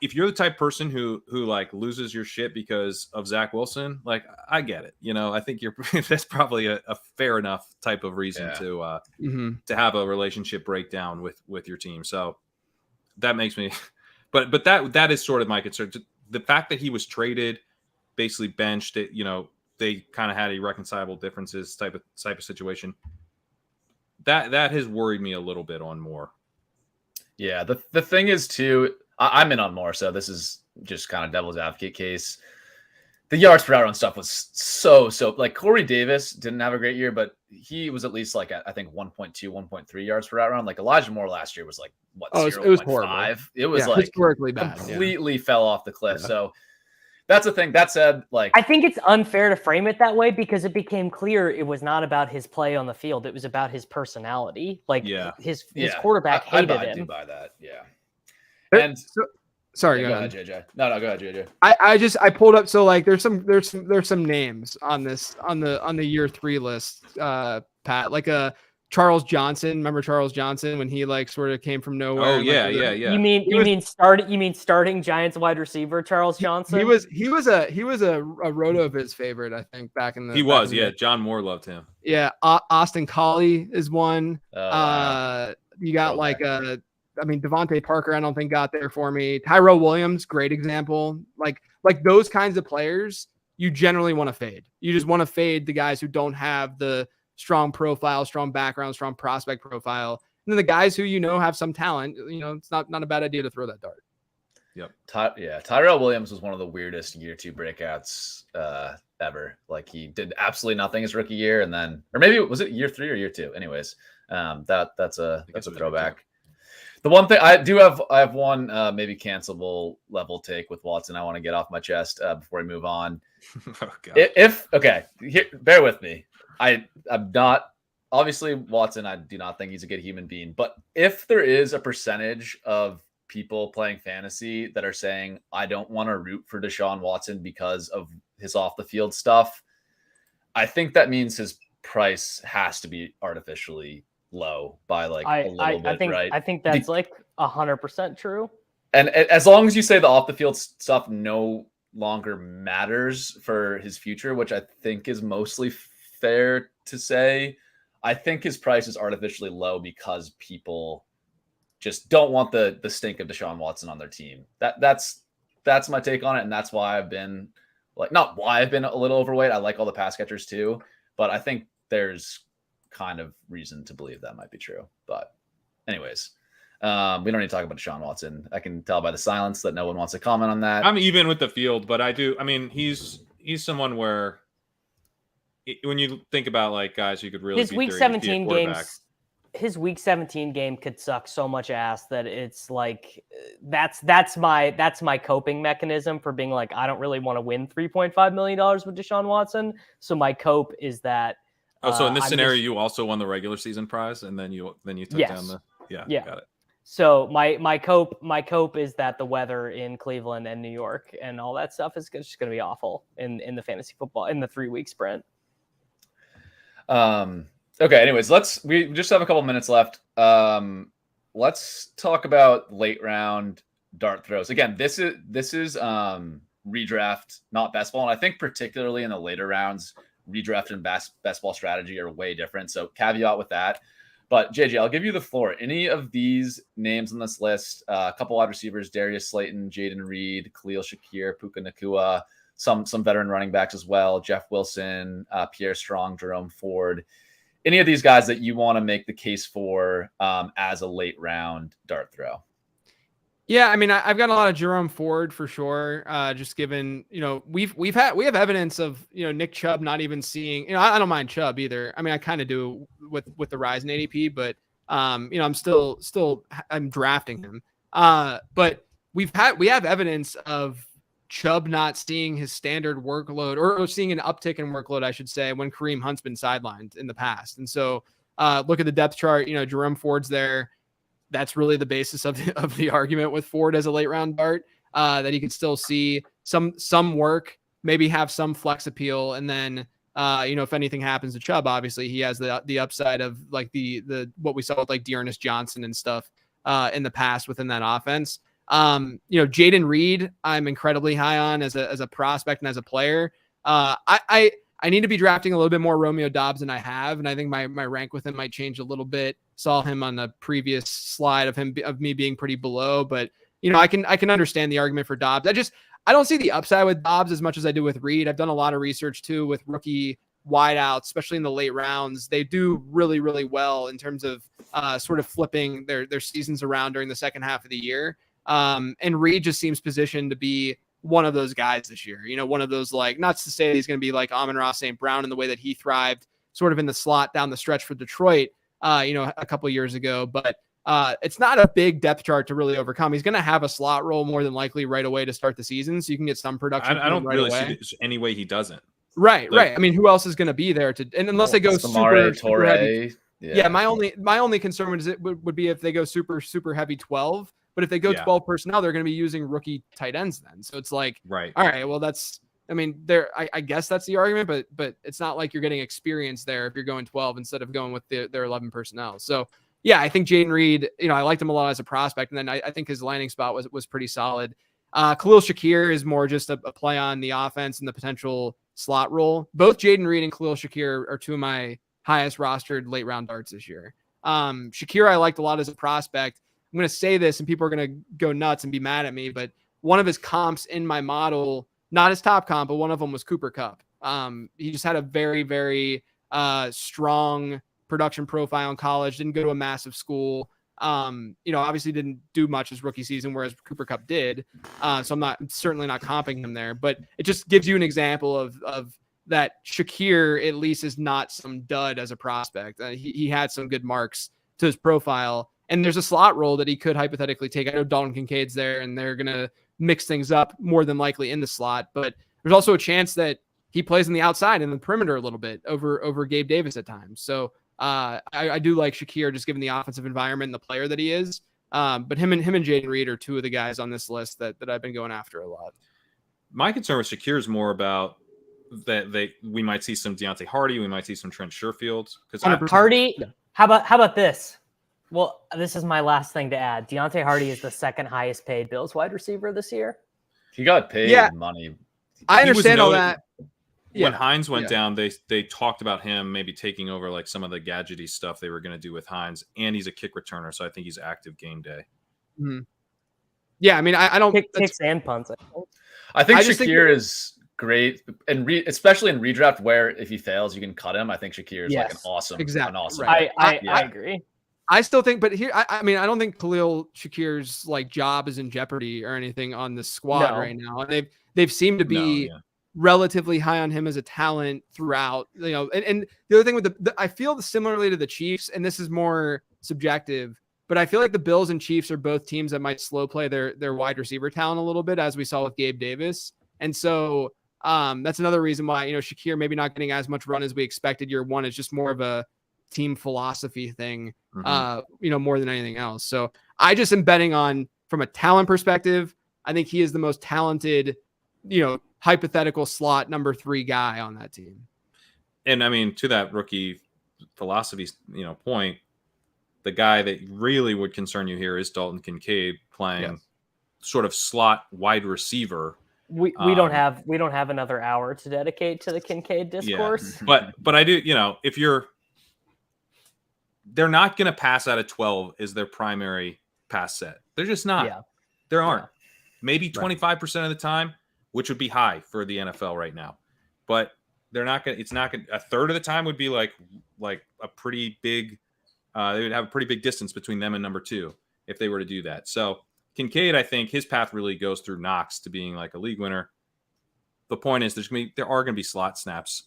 the type of person who like loses your shit because of Zach Wilson, like, I get it. I think that's probably a fair enough type of reason to have a relationship breakdown with your team. So that makes me, but that is sort of my concern. The fact that he was traded, basically benched, it, they kind of had irreconcilable differences type of situation. That has worried me a little bit on Moore. Yeah, the thing is too, I'm in on more. So this is just kind of devil's advocate case. The yards per route run stuff was so like Corey Davis didn't have a great year, but he was at least like I think 1.2, 1.3 yards per route run. Like Elijah Moore last year was like what? Oh, it was horrible. It was like historically bad. Completely fell off the cliff. Yeah. So that's the thing. That said, like I think it's unfair to frame it that way because it became clear it was not about his play on the field. It was about his personality. Like his quarterback hated him. I do buy that. Yeah. And sorry, go ahead, JJ. No, go ahead, JJ. I pulled up. So like, there's some names on this on the year 3 list, Pat. Like Charles Johnson. Remember Charles Johnson when he like sort of came from nowhere? Oh yeah. You mean starting Giants wide receiver Charles Johnson? He was a Roto-Viz favorite, I think, back in the. He was, yeah. John Moore loved him. Yeah, Austin Collie is one. You got Devontae Parker, I don't think got there for me. Tyrell Williams, great example. Like those kinds of players, you generally want to fade. You just want to fade the guys who don't have the strong profile, strong background, strong prospect profile. And then the guys who have some talent, it's not a bad idea to throw that dart. Yep. Tyrell Williams was one of the weirdest year 2 breakouts ever. Like he did absolutely nothing his rookie year, and then, or maybe was it year 3 or year 2? Anyways, that's a throwback. The one thing I have one maybe cancelable level take with Watson I want to get off my chest before we move on. Oh, God. Bear with me. I'm not obviously Watson. I do not think he's a good human being, but if there is a percentage of people playing fantasy that are saying, I don't want to root for Deshaun Watson because of his off the field stuff, I think that means his price has to be artificially low by like a little bit, right? I think that's like 100% true. And as long as you say the off the field stuff no longer matters for his future, which I think is mostly fair to say, I think his price is artificially low because people just don't want the stink of Deshaun Watson on their team. That's my take on it, and that's why I've been not why I've been a little overweight. I like all the pass catchers too, but I think there's kind of reason to believe that might be true. But anyways, we don't need to talk about Deshaun Watson. I can tell by the silence that no one wants to comment on that. I'm even with the field, but I do. I mean, he's someone where when you think about like guys who could really his week 17 games, his week 17 game could suck so much ass that it's like that's my coping mechanism for being like, I don't really want to win $3.5 million with Deshaun Watson. So my cope is that. So in this scenario, you also won the regular season prize, and then you took down the got it. So my cope is that the weather in Cleveland and New York and all that stuff is just going to be awful in the fantasy football in the 3-week sprint. Okay. Anyways, we just have a couple minutes left. Let's talk about late round dart throws. Again, this is redraft, not best ball, and I think particularly in the later rounds, redraft and best ball strategy are way different. So caveat with that. But JJ, I'll give you the floor. Any of these names on this list, a couple wide receivers, Darius Slayton, Jaden Reed, Khalil Shakir, Puka Nacua, some veteran running backs as well, Jeff Wilson, Pierre Strong, Jerome Ford. Any of these guys that you want to make the case for as a late round dart throw? Yeah, I mean, I've got a lot of Jerome Ford for sure. Just given, we have evidence of, Nick Chubb not even seeing, I don't mind Chubb either. I mean, I kind of do with the rise in ADP, but I'm still I'm drafting him. But we have evidence of Chubb not seeing his standard workload or seeing an uptick in workload, I should say, when Kareem Hunt's been sidelined in the past. And so look at the depth chart, Jerome Ford's there. That's really the basis of the argument with Ford as a late round dart, that he could still see some work, maybe have some flex appeal. And then, if anything happens to Chubb, obviously he has the upside of like the what we saw with like Dearness Johnson and stuff in the past within that offense. Jaden Reed, I'm incredibly high on as a prospect and as a player. I need to be drafting a little bit more Romeo Doubs than I have, and I think my rank with him might change a little bit. Saw him on the previous slide of me being pretty below, but I can understand the argument for Doubs. I don't see the upside with Doubs as much as I do with Reed. I've done a lot of research too with rookie wideouts, especially in the late rounds. They do really, really well in terms of sort of flipping their seasons around during the second half of the year. And Reed just seems positioned to be one of those guys this year. One of those, like, not to say he's going to be like Amon-Ra St. Brown in the way that he thrived sort of in the slot down the stretch for Detroit, a couple years ago, but it's not a big depth chart to really overcome. He's going to have a slot role more than likely right away to start the season, so you can get some production. I don't right really away. see any way he doesn't. Right. I mean, who else is going to be there and unless they go super heavy. Yeah. My only concern would be if they go super heavy 12. But if they go 12 personnel, they're going to be using rookie tight ends then. So it's like, right. All right, well, I guess that's the argument, but it's not like you're getting experience there if you're going 12 instead of going with their 11 personnel. So yeah, I think Jayden Reed, I liked him a lot as a prospect. And then I think his landing spot was pretty solid. Khalil Shakir is more just a play on the offense and the potential slot role. Both Jayden Reed and Khalil Shakir are two of my highest rostered late round darts this year. Shakir, I liked a lot as a prospect. I'm going to say this and people are going to go nuts and be mad at me, but one of his comps in my model, not his top comp, but one of them was Cooper Kupp. He just had a very, very strong production profile in college, didn't go to a massive school. Obviously didn't do much his rookie season, whereas Cooper Kupp did. So I'm certainly not comping him there, but it just gives you an example of that Shakir at least is not some dud as a prospect. He had some good marks to his profile. And there's a slot role that he could hypothetically take. I know Dalton Kincaid's there, and they're going to mix things up more than likely in the slot. But there's also a chance that he plays on the outside and the perimeter a little bit over Gabe Davis at times. So I do like Shakir just given the offensive environment and the player that he is. But him and Jayden Reed are two of the guys on this list that I've been going after a lot. My concern with Shakir is more about that we might see some Deontay Hardy, we might see some Trent Sherfield. Because Hardy, yeah. How about this? Well, this is my last thing to add. Deontay Hardy is the second highest paid Bills wide receiver this year. He got paid money. I understand all that. When Hines went down, they talked about him maybe taking over like some of the gadgety stuff they were going to do with Hines, and he's a kick returner, so I think he's active game day. Mm-hmm. Yeah, I mean, I don't kicks and punts. I think Shakir is great, and especially in redraft, where if he fails, you can cut him. I think Shakir is like an awesome, Right. I agree. I still think, but here, I mean, I don't think Khalil Shakir's like job is in jeopardy or anything on the squad right now. And they've seemed to be relatively high on him as a talent throughout, and the other thing with I feel similarly to the Chiefs, and this is more subjective, but I feel like the Bills and Chiefs are both teams that might slow play their wide receiver talent a little bit, as we saw with Gabe Davis. And so that's another reason why, Shakir maybe not getting as much run as we expected year one is just more of a team philosophy thing, more than anything else. So I just am betting on, from a talent perspective, I think he is the most talented, hypothetical slot number 3 guy on that team. And I mean, to that rookie philosophy, point, the guy that really would concern you here is Dalton Kincaid playing sort of slot wide receiver. We don't have another hour to dedicate to the Kincaid discourse. Yeah. But I do, if they're not going to pass out of 12 is their primary pass set. They're just not. Yeah. There aren't. Maybe 25% of the time, which would be high for the NFL right now. But they're not going to, it's not going to, a third of the time would be like a pretty big, they would have a pretty big distance between them and number 2 if they were to do that. So Kincaid, I think his path really goes through Knox to being like a league winner. The point is there are going to be slot snaps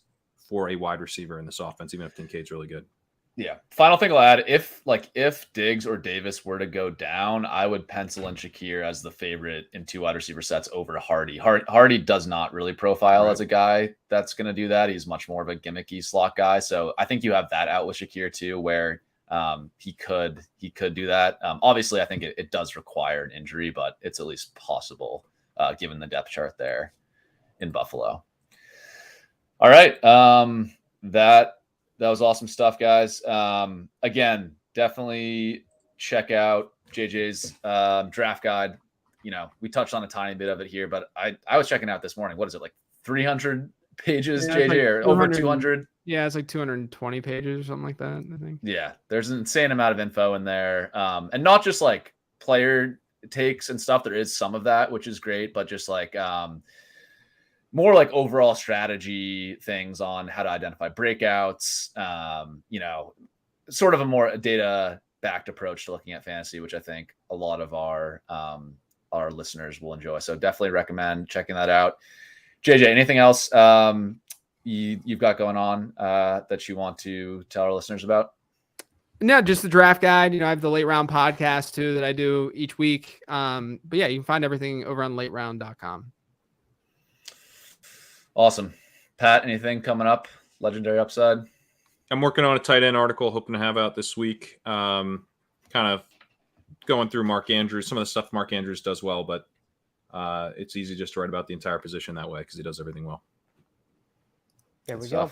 for a wide receiver in this offense, even if Kincaid's really good. Yeah. Final thing I'll add, if Diggs or Davis were to go down, I would pencil in Shakir as the favorite in 2 wide receiver sets over Hardy. Hardy does not really profile as a guy that's going to do that. He's much more of a gimmicky slot guy. So I think you have that out with Shakir too, where he could do that. Obviously, I think it does require an injury, but it's at least possible given the depth chart there in Buffalo. All right. That was awesome stuff, guys. Again, definitely check out JJ's draft guide. We touched on a tiny bit of it here, but I was checking out this morning. What is it, like 300 pages, JJ, or over 200? Yeah, it's like 220 pages or something like that, I think. Yeah, there's an insane amount of info in there. And not just like player takes and stuff. There is some of that, which is great, but just like more like overall strategy things on how to identify breakouts, sort of a more data backed approach to looking at fantasy, which I think a lot of our our listeners will enjoy. So definitely recommend checking that out. JJ, anything else you've got going on that you want to tell our listeners about? No, just the draft guide. I have the late round podcast too that I do each week. But yeah, you can find everything over on lateround.com. Awesome. Pat, anything coming up? Legendary Upside? I'm working on a tight end article, hoping to have out this week. Kind of going through Mark Andrews, some of the stuff Mark Andrews does well, but it's easy just to write about the entire position that way because he does everything well. There we go.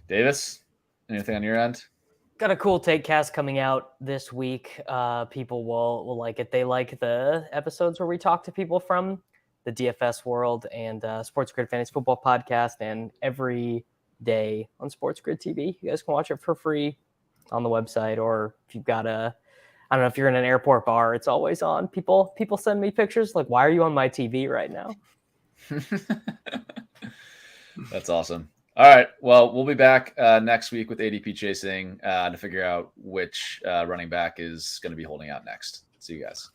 Davis, anything on your end? Got a cool take cast coming out this week. People will like it. They like the episodes where we talk to people from the DFS world and Sports Grid Fantasy Football Podcast, and every day on Sports Grid TV. You guys can watch it for free on the website, or if you've got I don't know, if you're in an airport bar, it's always on. People send me pictures like, why are you on my TV right now? That's awesome. All right. Well, we'll be back next week with ADP chasing to figure out which running back is going to be holding out next. See you guys.